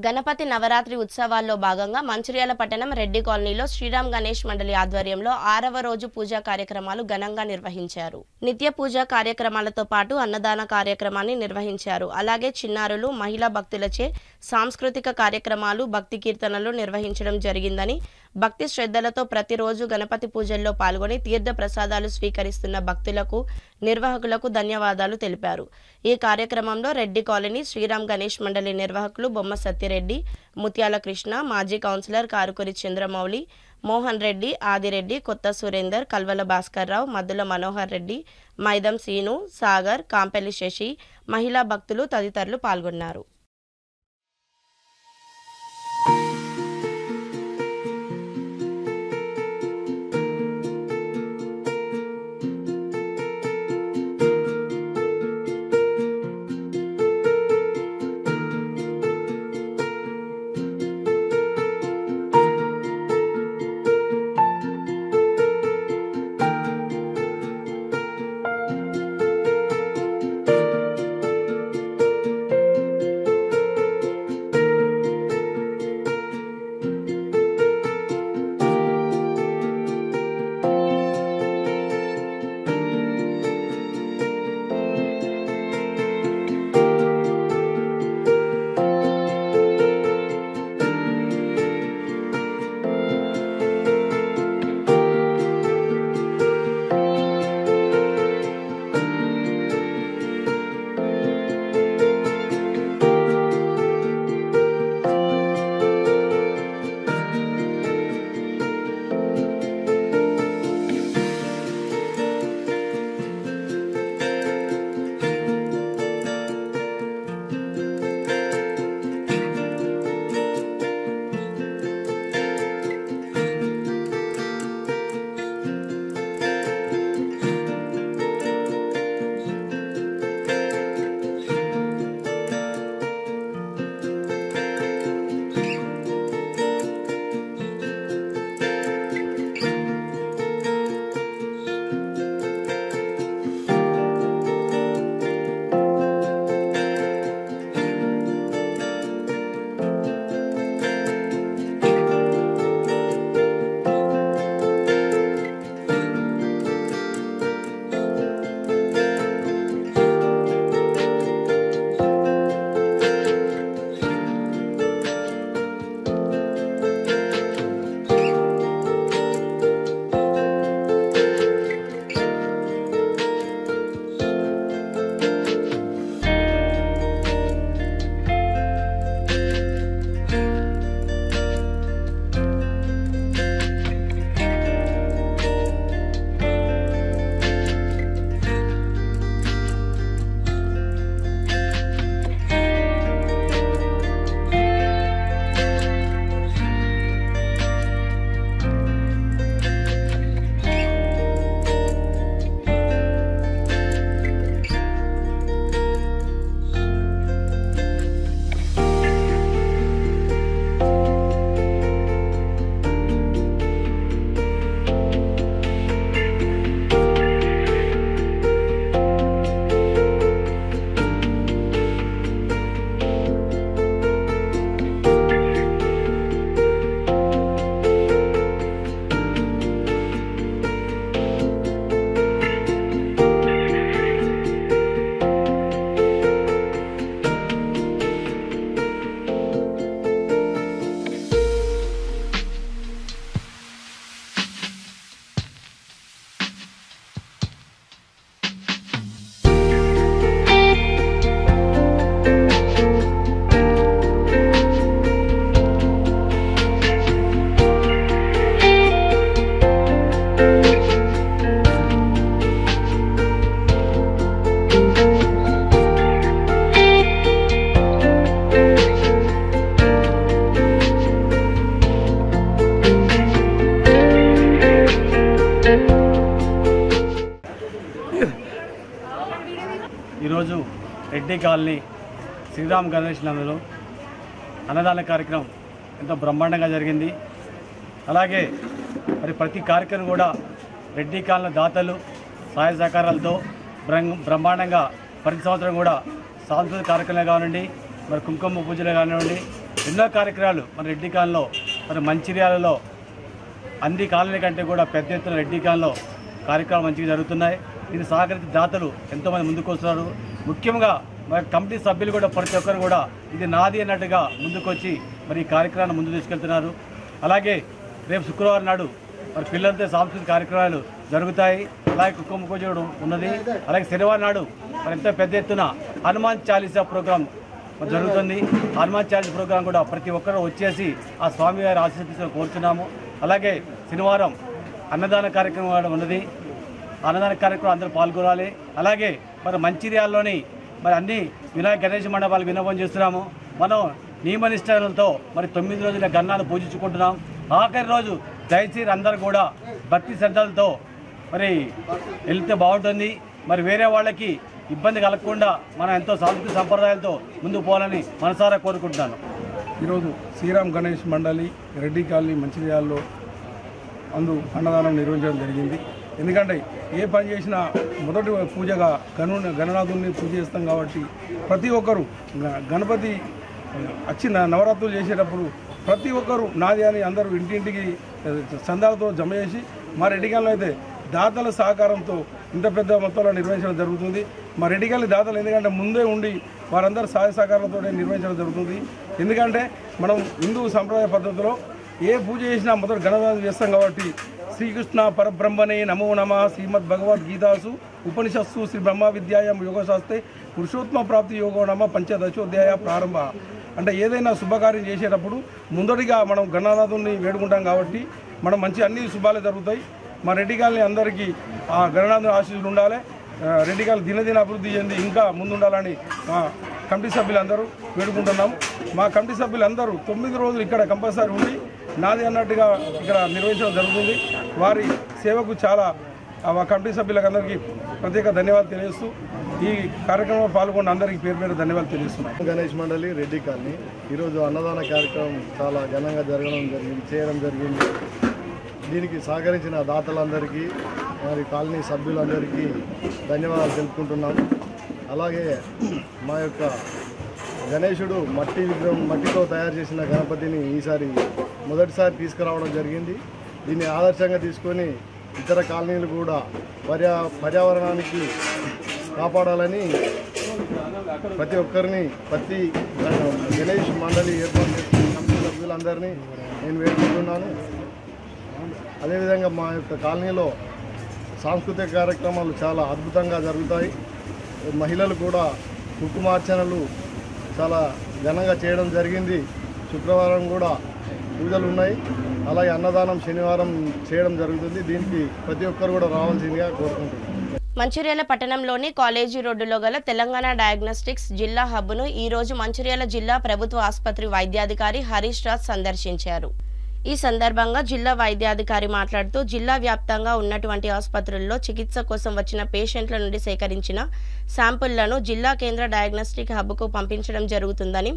A: గణపతి నవరాత్రి ఉత్సవాల్లో భాగంగా మంచిర్యాల పట్టణం రెడ్డి కాలనీలో శ్రీరామ్ గణేష్ మండలి ఆధ్వర్యంలో 6వ రోజు పూజా కార్యక్రమాలు ఘనంగా నిర్వహించారు. నిత్య పూజా కార్యక్రమాలతో పాటు అన్నదాన కార్యక్రమాన్ని నిర్వహించారు. అలాగే చిన్నారులు, మహిళా భక్తులచే సాంస్కృతిక కార్యక్రమాలు, భక్తి కీర్తనలు నిర్వహించడం జరిగిందని, భక్తి శ్రద్ధలతో ప్రతిరోజు గణపతి పూజల్లో పాల్గొని తీర్థ ప్రసాదాలు స్వీకరిస్తున్న భక్తులకు, నిర్వాహకులకు ధన్యవాదాలు తెలిపారు. ఈ కార్యక్రమంలో రెడ్డి కాలనీ శ్రీరామ్ గణేష్ మండలి నిర్వాహకులు బొమ్మ సత్యరెడ్డి, ముత్యాల కృష్ణ, మాజీ కౌన్సిలర్ కారుకూరి చంద్రమౌళి, మోహన్ రెడ్డి, ఆదిరెడ్డి, కొత్త సురేందర్, కల్వల భాస్కర్ రావు, మద్దుల మనోహర్ రెడ్డి, మైదం సీను, సాగర్, కాంపెల్లి శశి, మహిళా భక్తులు తదితరులు పాల్గొన్నారు.
F: ఈరోజు రెడ్డి కాలనీ శ్రీరామ్ గణేష్ నందులో అన్నదాన కార్యక్రమం ఎంతో బ్రహ్మాండంగా జరిగింది. అలాగే మరి ప్రతి కార్యక్రమం కూడా రెడ్డి కాలనీ దాతలు సహాయ సహకారాలతో బ్రహ్మాండంగా ప్రతి సంవత్సరం కూడా సాంస్కృతిక కార్యక్రమాలు కానివ్వండి, మరి కుంకుమ పూజలు కానివ్వండి, ఎన్నో కార్యక్రమాలు మన రెడ్డి కాలనీలో మరి మంచిర్యాలలో అన్ని కాలనీ కంటే కూడా పెద్ద ఎత్తున రెడ్డి కాలనీలో కార్యక్రమాలు మంచిగా జరుగుతున్నాయి. ఇది సహకరించి దాతలు ఎంతోమంది ముందుకు వస్తున్నారు. ముఖ్యంగా మరి కమిటీ సభ్యులు కూడా ప్రతి ఒక్కరు కూడా ఇది నాది అన్నట్టుగా ముందుకొచ్చి మరి ఈ కార్యక్రమాన్ని ముందు తీసుకెళ్తున్నారు. అలాగే రేపు శుక్రవారం నాడు మరి పిల్లలతో సాంస్కృతిక కార్యక్రమాలు జరుగుతాయి. అలాగే కుంకుమ పూజ ఉన్నది. అలాగే శనివారం నాడు మరి ఎంతో పెద్ద ఎత్తున హనుమాన్ చాలీసా ప్రోగ్రాం జరుగుతుంది. హనుమాన్ చాలీసా ప్రోగ్రాం కూడా ప్రతి ఒక్కరూ వచ్చేసి ఆ స్వామివారి ఆశీస్సులను కోరుతున్నాము. అలాగే శనివారం అన్నదాన కార్యక్రమం ఉన్నది. అన్నదాన కార్యక్రమం అందరూ పాల్గొనాలి. అలాగే మరి మంచిర్యాలలోని మరి అన్ని వినాయక గణేష్ మండపాలు విన్నపం చేస్తున్నాము. మనం నియమనిష్టలతో మరి 9 రోజుల గణనాలు పూజించుకుంటున్నాం. ఆఖరి రోజు దయచేసి అందరూ కూడా భక్తి శ్రద్ధలతో మరి వెళ్తే బాగుంటుంది. మరి వేరే వాళ్ళకి ఇబ్బంది కలగకుండా మనం ఎంతో సాంస్కృతిక సంప్రదాయాలతో ముందుకు పోవాలని మనసారా కోరుకుంటున్నాను.
G: ఈరోజు శ్రీరామ్ గణేష్ మండలి రెడ్డి కాలనీ మంచిర్యాలలో అన్నదానం నిర్వహించడం జరిగింది. ఎందుకంటే ఏ పని చేసినా మొదటి పూజగా గణనాథుని పూజ చేస్తాం కాబట్టి ప్రతి ఒక్కరు గణపతి వచ్చిన నవరాత్రులు చేసేటప్పుడు ప్రతి ఒక్కరు నాది అని అందరూ ఇంటింటికి చందాలతో జమ చేసి మా రెడ్డిగాల్లో అయితే దాతల సహకారంతో ఇంత పెద్ద మొత్తంలో నిర్వహించడం జరుగుతుంది. మా రెడ్డిగాలి దాతలు ఎందుకంటే ముందే ఉండి వారందరూ సహాయ సహకారంతో నిర్వహించడం జరుగుతుంది. ఎందుకంటే మనం హిందూ సంప్రదాయ పద్ధతిలో ఏ పూజ చేసినా మొదటి గణనాథం చేస్తాం కాబట్టి శ్రీకృష్ణ పరబ్రహ్మణే నమో నమ శ్రీమద్ భగవద్గీతాసు ఉపనిషత్సు శ్రీ బ్రహ్మ విద్యాయం యోగశాస్త్రే పురుషోత్తమ ప్రాప్తి యోగో నమ పంచదశోధ్యాయ ప్రారంభ అంటే ఏదైనా శుభకార్యం చేసేటప్పుడు ముందటిగా మనం గణనాథుని వేడుకుంటాం కాబట్టి మనం మంచి అన్ని శుభాలే జరుగుతాయి. మా రెడ్డిగాల్ని అందరికీ ఆ గణనాథుని ఆశీస్సులు ఉండాలి. రెడ్డిగాలు దినదిన అభివృద్ధి చెంది ఇంకా ముందుండాలని మా కమిటీ సభ్యులందరూ వేడుకుంటున్నాము. మా కమిటీ సభ్యులందరూ 9 రోజులు ఇక్కడ కంపల్సరీ ఉండి నాది అన్నట్టుగా ఇక్కడ నిర్వహించడం జరుగుతుంది. వారి సేవకు చాలా మా కమిటీ సభ్యులకు అందరికీ ప్రత్యేక ధన్యవాదాలు తెలియజేస్తూ ఈ కార్యక్రమంలో పాల్గొన్న అందరికీ పేరు పేరు ధన్యవాదాలు తెలియజేస్తున్నాం.
H: గణేష్ మండలి రెడ్డి కాలనీ ఈరోజు అన్నదాన కార్యక్రమం చాలా ఘనంగా చేయడం జరిగింది. దీనికి సహకరించిన దాతలందరికీ మరి కాలనీ సభ్యులందరికీ ధన్యవాదాలు తెలుపుకుంటున్నాం. అలాగే మా యొక్క గణేశుడు మట్టితో తయారు చేసిన గణపతిని ఈసారి మొదటిసారి తీసుకురావడం జరిగింది. దీన్ని ఆదర్శంగా తీసుకొని ఇతర కాలనీలు కూడా పర్యావరణానికి కాపాడాలని ప్రతి ఒక్కరిని గణేష్ మండలి ఏర్పాటు చేసిన కమిటీ సభ్యులందరినీ నేను వేడుకుంటున్నాను. అదేవిధంగా మా యొక్క కాలనీలో సాంస్కృతిక కార్యక్రమాలు చాలా అద్భుతంగా జరుగుతాయి. మహిళలు కూడా కుంకుమార్చనలు చాలా ఘనంగా చేయడం జరిగింది. శుక్రవారం కూడా పూజలు ఉన్నాయి. అలాగే అన్నదానం శనివారం చేయడం జరుగుతుంది. దీనికి ప్రతి ఒక్కరు కూడా రావాల్సిందిగా కోరుకుంటున్నాను.
A: మంచిర్యాల పట్టణంలోని కాలేజీ రోడ్డులో గల తెలంగాణ డయాగ్నోస్టిక్స్ జిల్లా హబ్ను ఈ రోజు మంచిర్యాల జిల్లా ప్రభుత్వ ఆసుపత్రి వైద్యాధికారి హరీష్ రాజ్ సందర్శించారు. ఈ సందర్భంగా జిల్లా వైద్యాధికారి మాట్లాడుతూ జిల్లా వ్యాప్తంగా ఉన్నటువంటి ఆసుపత్రుల్లో చికిత్స కోసం వచ్చిన పేషెంట్ల నుండి సేకరించిన శాంపుళ్లను జిల్లా కేంద్ర డయాగ్నోస్టిక్ హబ్కు పంపించడం జరుగుతుందని,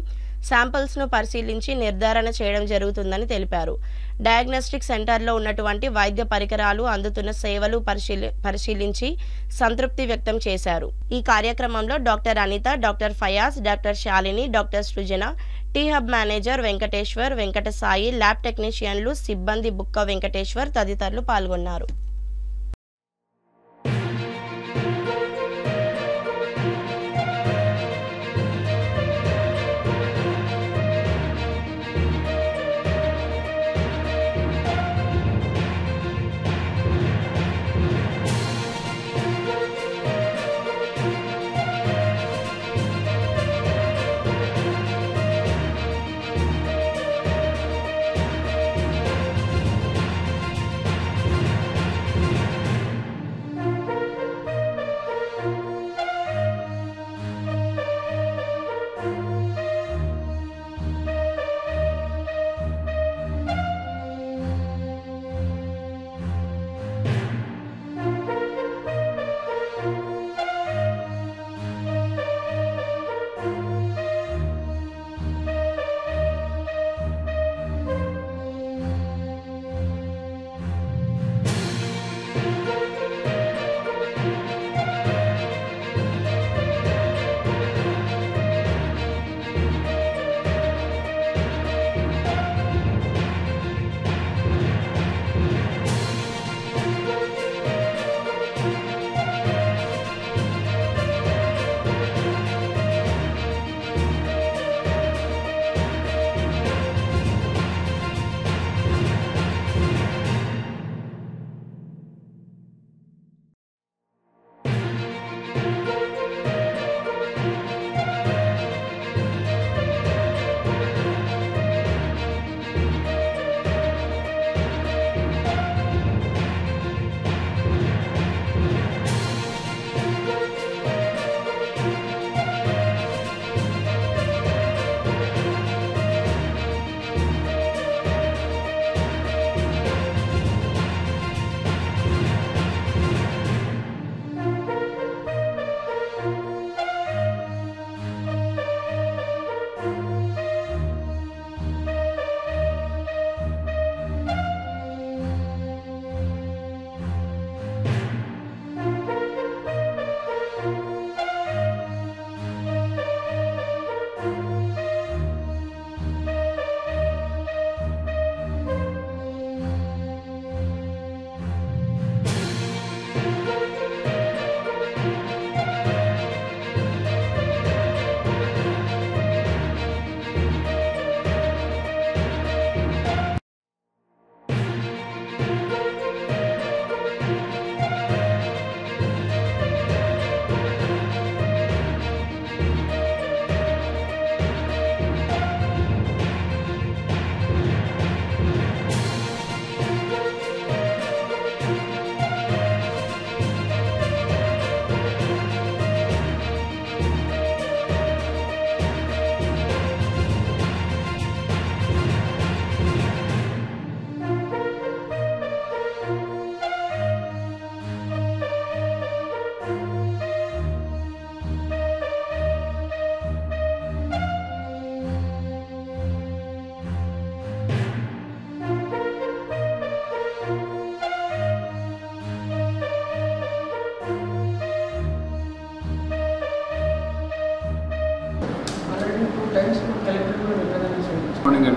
A: శాంపిల్స్ను పరిశీలించి నిర్ధారణ చేయడం జరుగుతుందని తెలిపారు. డయాగ్నోస్టిక్ సెంటర్లో ఉన్నటువంటి వైద్య పరికరాలు, అందుతున్న సేవలు పరిశీలించి సంతృప్తి వ్యక్తం చేశారు. ఈ కార్యక్రమంలో doctor Anitha, doctor Fayaz, doctor Shalini, doctor Srujana, T Hub manager Venkateshwar, Venkata Sai, lab టెక్నీషియన్లు, సిబ్బంది బుక్క వెంకటేశ్వర్ తదితరులు పాల్గొన్నారు.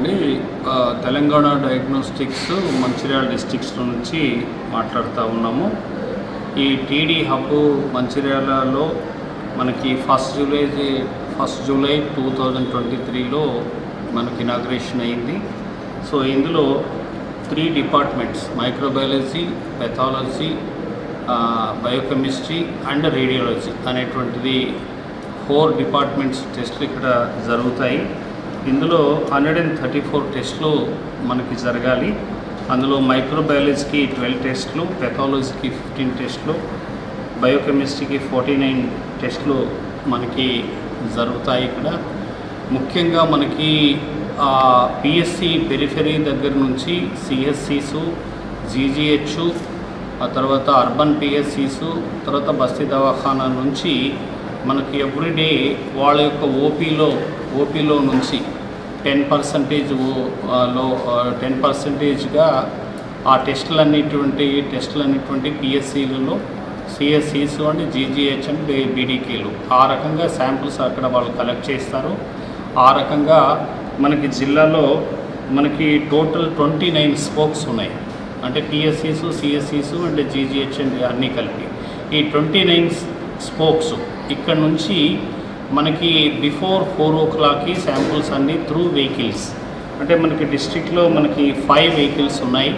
I: అండి. తెలంగాణ డయాగ్నోస్టిక్స్ మంచిర్యాల డిస్ట్రిక్ట్స్ నుంచి మాట్లాడుతూ ఉన్నాము. ఈ టీడీ హబ్ మంచిర్యాలలో మనకి 1 జూలై 2023లో మనకి ఇనాగ్రేషన్ అయింది. సో ఇందులో 3 departments microbiology, pathology, biochemistry and radiology అనేటువంటిది 4 డిపార్ట్మెంట్స్ టెస్టులు ఇక్కడ జరుగుతాయి. ఇందులో 134 టెస్టులు మనకి జరగాలి. అందులో మైక్రోబయాలజీకి 12 టెస్టులు, పెథాలజీకి 15 టెస్టులు, బయోకెమిస్ట్రీకి 49 టెస్టులు మనకి జరుగుతాయి. ఇక్కడ ముఖ్యంగా మనకి పిఎస్సి పెరిఫెరీ దగ్గర నుంచి సిఎస్సిసు, జీజీహెచ్, ఆ తర్వాత అర్బన్ పిఎస్సిసు, తర్వాత బస్తీ దవాఖానా నుంచి మనకి ఎవ్రీడే వాళ్ళ యొక్క ఓపీలో నుంచి 10%గా ఆ టెస్టులన్నిటువంటి పిఎస్సీలలో సిఎస్సిసు అండ్ జీజీహెచ్ అండ్ బీడీకేలు ఆ రకంగా శాంపుల్స్ అక్కడ వాళ్ళు కలెక్ట్ చేస్తారు. ఆ రకంగా మనకి జిల్లాలో మనకి టోటల్ 29 స్పోక్స్ ఉన్నాయి. అంటే పిఎస్సిసు, సిఎస్సిసు అండ్ జీజీహెచ్ అండ్ అన్నీ కలిపి ఈ 29 స్పోక్స్ ఇక్కడ నుంచి మనకి బిఫోర్ 4 o'clock శాంపుల్స్ అన్నీ త్రూ వెహికల్స్, అంటే మనకి డిస్ట్రిక్ట్లో మనకి 5 వెహికల్స్ ఉన్నాయి,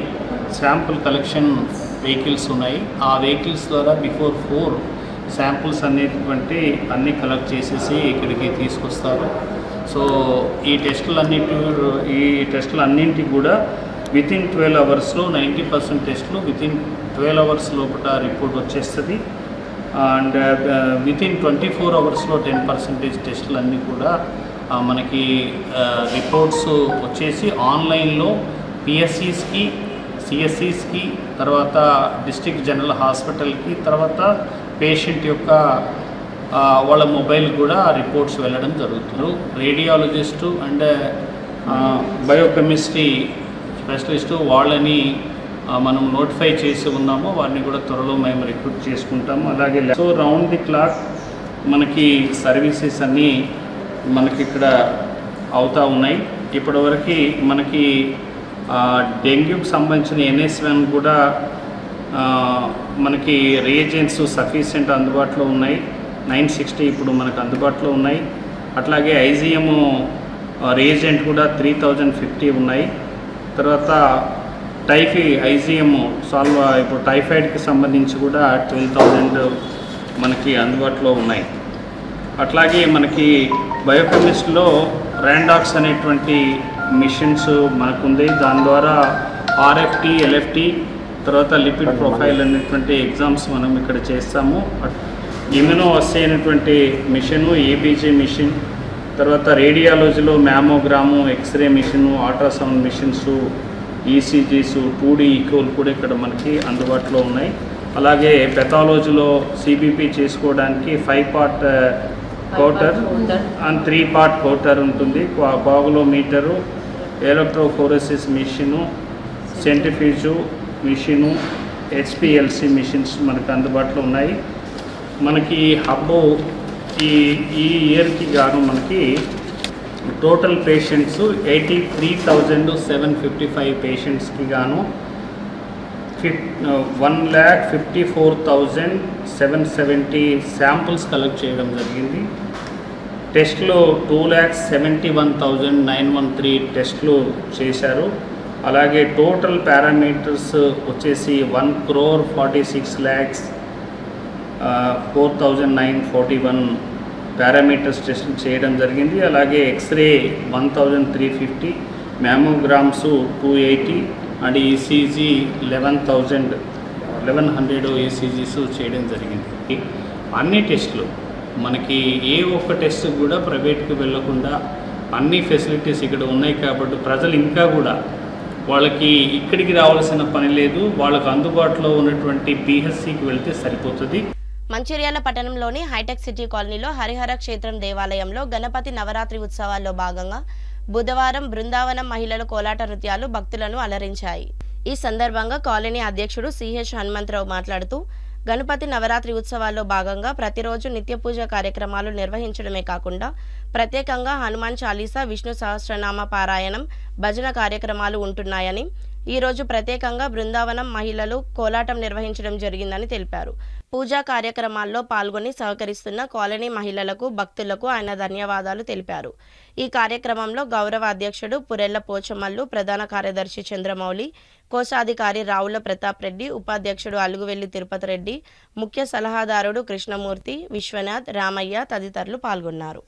I: శాంపుల్ కలెక్షన్ వెహికల్స్ ఉన్నాయి. ఆ వెహికల్స్ ద్వారా బిఫోర్ 4 శాంపుల్స్ అన్నీ కలెక్ట్ చేసేసి ఇక్కడికి తీసుకొస్తారు. సో ఈ టెస్టులన్నింటికి కూడా వితిన్ 12 అవర్స్లో 90% టెస్టులు వితిన్ 12 అవర్స్ లోపల రిపోర్ట్ వచ్చేస్తుంది. అండ్ వితిన్ 24 అవర్స్లో 10% టెస్టులు అన్నీ కూడా మనకి రిపోర్ట్స్ వచ్చేసి ఆన్లైన్లో పిఎస్సిస్కి, సిఎస్సిస్కి, తర్వాత డిస్ట్రిక్ట్ జనరల్ హాస్పిటల్కి, తర్వాత పేషెంట్ యొక్క వాళ్ళ మొబైల్ కూడా రిపోర్ట్స్ వెళ్ళడం జరుగుతుంది. రేడియాలజిస్టు అండ్ బయోకెమిస్ట్రీ స్పెషలిస్టు వాళ్ళని మనం నోటిఫై చేసి ఉన్నాము. వారిని కూడా త్వరలో మేము రిక్రూట్ చేసుకుంటాము. అలాగే సో రౌండ్ ది క్లాక్ మనకి సర్వీసెస్ అన్నీ మనకి ఇక్కడ అవుతూ ఉన్నాయి. ఇప్పటివరకు మనకి డెంగ్యూకి సంబంధించిన NS1 కూడా మనకి రియేజెంట్స్ సఫిషియెంట్ అందుబాటులో ఉన్నాయి. 960 ఇప్పుడు మనకు అందుబాటులో ఉన్నాయి. అట్లాగే ఐజీఎం రియేజెంట్ కూడా 3050 ఉన్నాయి. తర్వాత ఐజీఎం ఇప్పుడు టైఫాయిడ్కి సంబంధించి కూడా 12,000 మనకి అందుబాటులో ఉన్నాయి. అట్లాగే మనకి బయోకెమిస్ట్రీలో ర్యాండాక్స్ అనేటువంటి మిషన్స్ మనకుంది. దాని ద్వారా RFT, LFT, తర్వాత లిపిడ్ ప్రొఫైల్ అనేటువంటి ఎగ్జామ్స్ మనం ఇక్కడ చేస్తాము. ఇమ్యూనో అస్సే అనేటువంటి మిషను, EBG మిషన్, తర్వాత రేడియాలజీలో mammogram, X ray machine, ultrasound machines, ECGs, 2D ఈకోలు కూడా ఇక్కడ మనకి అందుబాటులో ఉన్నాయి. అలాగే పెథాలజీలో CBP చేసుకోవడానికి 5-part కౌటర్ అండ్ 3-part కౌటర్ ఉంటుంది. కోగులోమీటరు, ఎలక్ట్రోఫోరెసిస్ మిషను, సెంట్రిఫ్యూజు మిషను, HPLC మిషన్స్ మనకు అందుబాటులో ఉన్నాయి. మనకి హబ్ ఈ ఇయర్కి గాను మనకి టోటల్ పేషెంట్స్ 83,755 పేషెంట్స్కి గాను 1,54,770 శాంపుల్స్ కలెక్ట్ చేయడం జరిగింది. టెస్ట్లో 2,71,913 టెస్టులు చేశారు. అలాగే టోటల్ పారామీటర్స్ వచ్చేసి 1,46,04,941 పారామీటర్స్ టెస్టులు చేయడం జరిగింది. అలాగే x ray 1,350, mammograms 280 and ECG 1100 ECGs చేయడం జరిగింది. అన్ని టెస్టులు మనకి ఏ ఒక్క టెస్ట్ కూడా ప్రైవేట్కి వెళ్లకుండా అన్ని ఫెసిలిటీస్ ఇక్కడ ఉన్నాయి. కాబట్టి ప్రజలు ఇంకా కూడా వాళ్ళకి ఇక్కడికి రావాల్సిన పని లేదు, వాళ్ళకు అందుబాటులో ఉన్నటువంటి PHCకి వెళ్తే సరిపోతుంది.
A: మంచిర్యాల పట్టణంలోని హైటెక్ సిటీ కాలనీలో హరిహర క్షేత్రం దేవాలయంలో గణపతి నవరాత్రి ఉత్సవాల్లో భాగంగా బుధవారం బృందావనం మహిళల కోలాట నృత్యాలు భక్తులను అలరించాయి. ఈ సందర్భంగా కాలనీ అధ్యక్షుడు CH హనుమంతరావు మాట్లాడుతూ గణపతి నవరాత్రి ఉత్సవాల్లో భాగంగా ప్రతిరోజు నిత్య పూజ కార్యక్రమాలు నిర్వహించడమే కాకుండా ప్రత్యేకంగా హనుమాన్ చాలీసా, విష్ణు సహస్రనామ పారాయణం, భజన కార్యక్రమాలు ఉంటున్నాయని, ఈరోజు ప్రత్యేకంగా బృందావనం మహిళలు కోలాటం నిర్వహించడం జరిగిందని తెలిపారు. పూజా కార్యక్రమాల్లో పాల్గొని సహకరిస్తున్న కాలనీ మహిళలకు, భక్తులకు ఆయన ధన్యవాదాలు తెలిపారు. ఈ కార్యక్రమంలో గౌరవ అధ్యక్షుడు పురెళ్ల పోచమల్లు, ప్రధాన కార్యదర్శి చంద్రమౌళి, కోశాధికారి రావుల ప్రతాప్ రెడ్డి, ఉపాధ్యక్షుడు అలుగువెల్లి తిరుపతి రెడ్డి, ముఖ్య సలహాదారుడు కృష్ణమూర్తి, విశ్వనాథ్, రామయ్య తదితరులు పాల్గొన్నారు.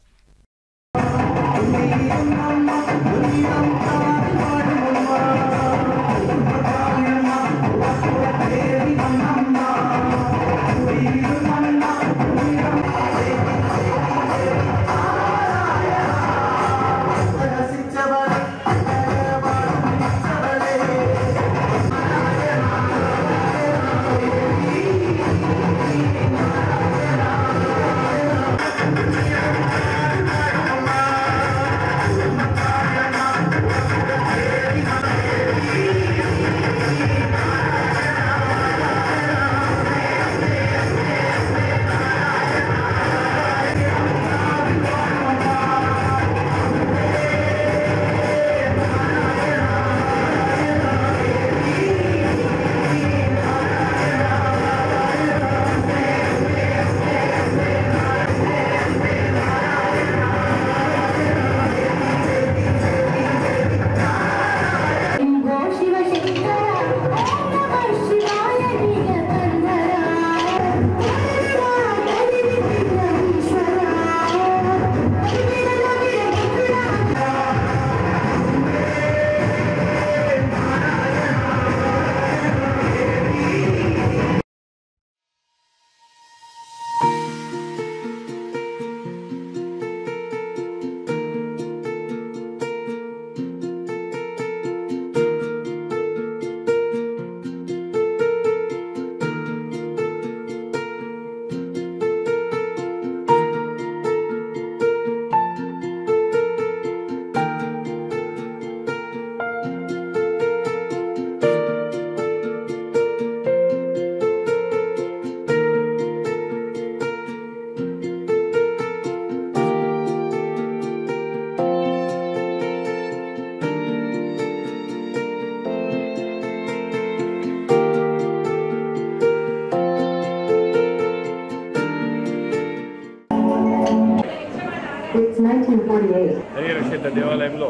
J: హరిహరక్షేత్ర దేవాలయంలో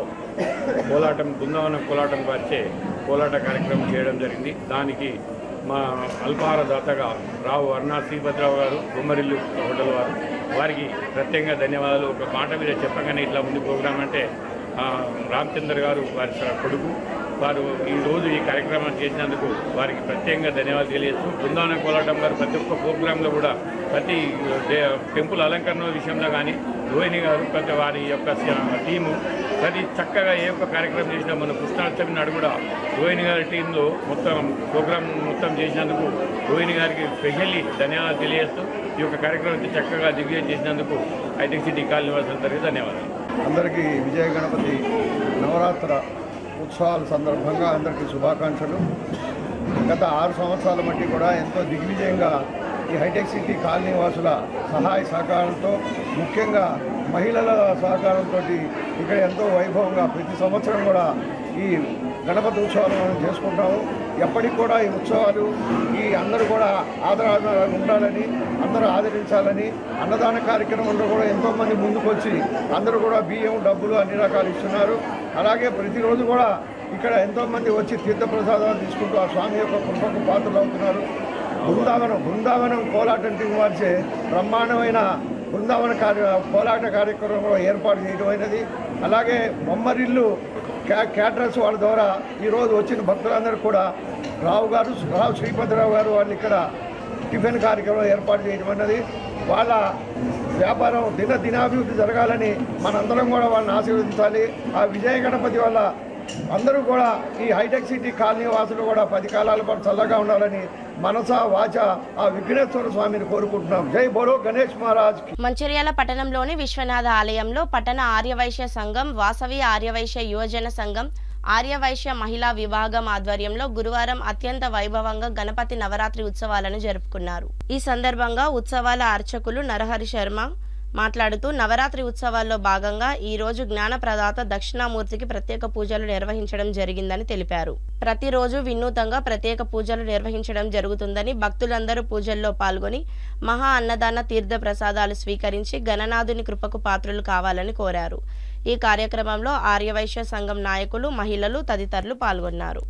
J: కోలాటం, బృందావనం కోలాటం వారిచే కోలాట కార్యక్రమం చేయడం జరిగింది. దానికి మా అల్పాహార దాతగా రావు అరుణ శ్రీభద్రరావు గారు, బొమ్మరిల్లు హోటల్ వారు, వారికి ప్రత్యేకంగా ధన్యవాదాలు. ఒక మాట మీద చెప్పగానే ఇట్లా ఉంది ప్రోగ్రాం అంటే రామచంద్ర గారు వారి కొడుకు, వారు ఈరోజు ఈ కార్యక్రమాన్ని చేసినందుకు వారికి ప్రత్యేకంగా ధన్యవాదాలు తెలియజేస్తూ, బృందావనం కోలాటం గారు ప్రతి ఒక్క ప్రోగ్రాంలో కూడా ప్రతి టెంపుల్ అలంకరణ విషయంలో కానీ రోహిణి గారు, ప్రతి వారి యొక్క టీము ప్రతి చక్కగా ఏ ఒక్క కార్యక్రమం చేసినా, మన కృష్ణాష్టమి నాడు కూడా రోహిణి గారి టీంలో మొత్తం ప్రోగ్రాం మొత్తం చేసినందుకు రోహిణి గారికి స్పెషల్లీ ధన్యవాదాలు తెలియజేస్తూ, ఈ యొక్క కార్యక్రమం చక్కగా దిగ్విజయం చేసినందుకు హైటెక్ సిటీ కాలనీ వాసులందరికీ ధన్యవాదాలు.
H: అందరికీ విజయ గణపతి నవరాత్ర ఉత్సవాల సందర్భంగా అందరికీ శుభాకాంక్షలు. గత 6 సంవత్సరాల మట్టి కూడా ఎంతో దిగ్విజయంగా ఈ హైటెక్ సిటీ కాలనీ వాసుల సహాయ సహకారంతో, ముఖ్యంగా మహిళల సహకారంతో ఇక్కడ ఎంతో వైభవంగా ప్రతి సంవత్సరం కూడా ఈ గణపతి ఉత్సవాలు మనం చేసుకుంటాము. ఎప్పటికి కూడా ఈ ఉత్సవాలు అందరూ కూడా ఆదరణ ఉండాలని, అందరూ ఆదరించాలని, అన్నదాన కార్యక్రమంలో కూడా ఎంతోమంది ముందుకొచ్చి అందరూ కూడా బియ్యం, డబ్బులు అన్ని రకాలు ఇస్తున్నారు. అలాగే ప్రతిరోజు కూడా ఇక్కడ ఎంతోమంది వచ్చి తీర్థప్రసాదాలు తీసుకుంటూ ఆ స్వామి యొక్క కృపకు పాత్రలు అవుతున్నారు. బృందావనం కోలాటం టీం వారిచే బ్రహ్మాండమైన బృందావన కోలాట కార్యక్రమంలో ఏర్పాటు చేయడమైనది. అలాగే బొమ్మరిల్లు క్యాటరర్స్ వాళ్ళ ద్వారా ఈరోజు వచ్చిన భక్తులందరూ కూడా రావు శ్రీపతిరావు గారు వాళ్ళు ఇక్కడ టిఫిన్ కార్యక్రమం ఏర్పాటు చేయడం అన్నది. వాళ్ళ వ్యాపారం దినాభివృద్ధి జరగాలని మనందరం కూడా వాళ్ళని ఆశీర్వదించాలి. ఆ విజయ గణపతి వల్ల అందరూ కూడా ఈ హైటెక్ సిటీ కాలనీ వాసులు కూడా 10 కాలాల పాటు చల్లగా ఉండాలని మనసా వాచ ఆ విఘ్నేశ్వర స్వామిని కోరుకుంటున్నాం. జై బోలో గణేష్ మహారాజ్.
A: మంచిర్యాల పట్టణంలోని విశ్వనాథ ఆలయంలో పట్టణ ఆర్యవైశ్య సంఘం, వాసవి ఆర్యవైశ్య యువజన సంఘం ఆర్యవైశ్య మహిళా విభాగం ఆధ్వర్యంలో గురువారం అత్యంత వైభవంగా గణపతి నవరాత్రి ఉత్సవాలను జరుపుకున్నారు. ఈ సందర్భంగా ఉత్సవాల అర్చకులు నరహరి శర్మ మాట్లాడుతూ నవరాత్రి ఉత్సవాల్లో భాగంగా ఈ రోజు జ్ఞాన ప్రదాత దక్షిణామూర్తికి ప్రత్యేక పూజలు నిర్వహించడం జరిగిందని తెలిపారు. ప్రతిరోజు వినూతంగా ప్రత్యేక పూజలు నిర్వహించడం జరుగుతుందని, భక్తులందరూ పూజల్లో పాల్గొని మహా అన్నదాన తీర్థ ప్రసాదాలు స్వీకరించి గణనాథుని కృపకు పాత్రులు కావాలని కోరారు. ఈ కార్యక్రమంలో ఆర్యవైశ్య సంఘం నాయకులు, మహిళలు తదితరులు పాల్గొన్నారు.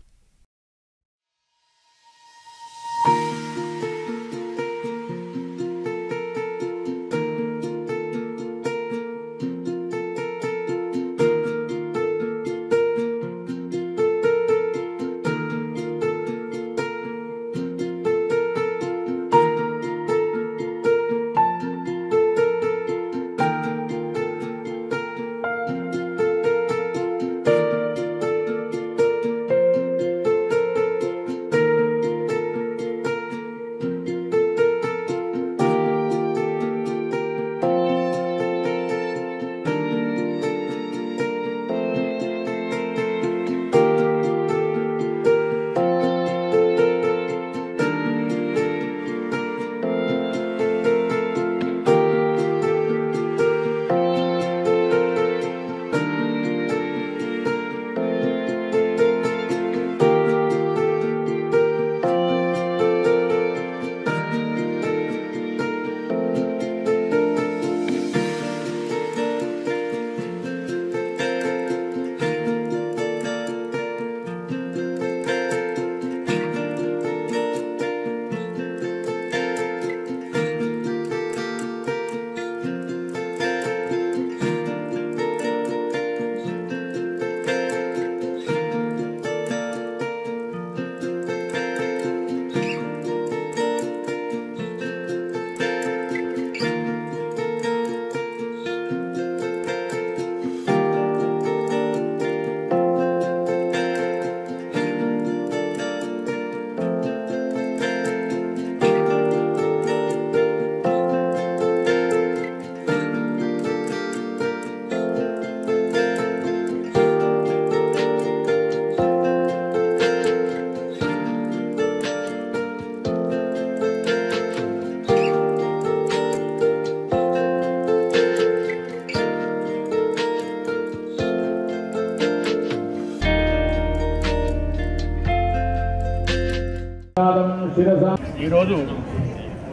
F: ఈరోజు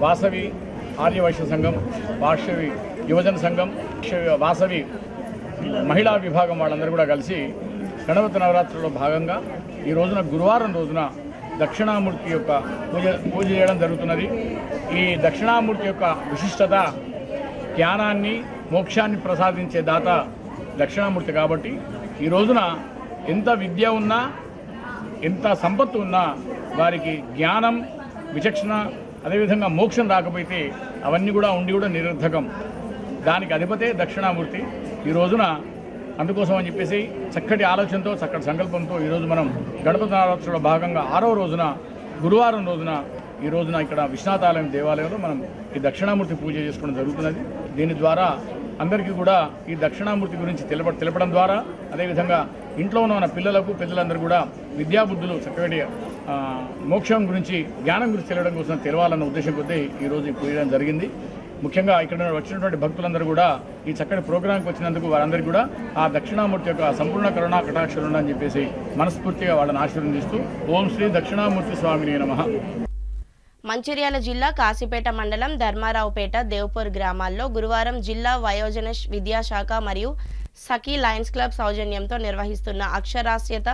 F: వాసవి ఆర్యవైశ్య సంఘం, వాసవి యువజన సంఘం, వాసవి మహిళా విభాగం వాళ్ళందరూ కూడా కలిసి గణపతి నవరాత్రిలో భాగంగా ఈ రోజున గురువారం రోజున దక్షిణామూర్తి యొక్క పూజ చేయడం జరుగుతున్నది. ఈ దక్షిణామూర్తి యొక్క విశిష్టత జ్ఞానాన్ని, మోక్షాన్ని ప్రసాదించే దాత దక్షిణామూర్తి కాబట్టి ఈ రోజున ఎంత విద్య ఉన్నా, ఎంత సంపత్తు ఉన్నా వారికి జ్ఞానం, విచక్షణ, అదేవిధంగా మోక్షం రాకపోతే అవన్నీ కూడా ఉండి కూడా నిరర్థకం. దానికి అధిపతే దక్షిణామూర్తి. ఈ రోజున అందుకోసం అని చెప్పేసి చక్కటి ఆలోచనతో, చక్కటి సంకల్పంతో ఈరోజు మనం గణపతి నవరాత్రిలో భాగంగా 6వ రోజున గురువారం రోజున ఈ రోజున ఇక్కడ విశ్వనాథాలయం దేవాలయంలో మనం ఈ దక్షిణామూర్తి పూజ చేసుకోవడం జరుగుతున్నది. దీని ద్వారా అందరికీ కూడా ఈ దక్షిణామూర్తి గురించి తెలపడం ద్వారా, అదేవిధంగా ఇంట్లో ఉన్న పిల్లలకు, పెద్దలందరూ కూడా విద్యాబుద్ధులు చక్కటి మోక్షం గురించి, జ్ఞానం గురించి తెలియడం కోసం తెలవాలన్న ఉద్దేశం కొద్దీ ఈరోజు ఈ పూజ జరిగింది. ముఖ్యంగా ఇక్కడ వచ్చినటువంటి భక్తులందరూ కూడా ఈ చక్కటి ప్రోగ్రాంకి వచ్చినందుకు వారందరికీ కూడా ఆ దక్షిణామూర్తి యొక్క సంపూర్ణ కరుణా కటాక్షలు ఉందని చెప్పేసి మనస్ఫూర్తిగా వాళ్ళని ఆశీర్వదిస్తూ ఓం శ్రీ దక్షిణామూర్తి స్వామినే నమః.
A: మంచిర్యాల జిల్లా కాశీపేట మండలం ధర్మారావుపేట, దేవ్పూర్ గ్రామాల్లో గురువారం జిల్లా వయోజన విద్యాశాఖ మరియు సఖీ లయన్స్ క్లబ్ సౌజన్యంతో నిర్వహిస్తున్న అక్షరాస్యత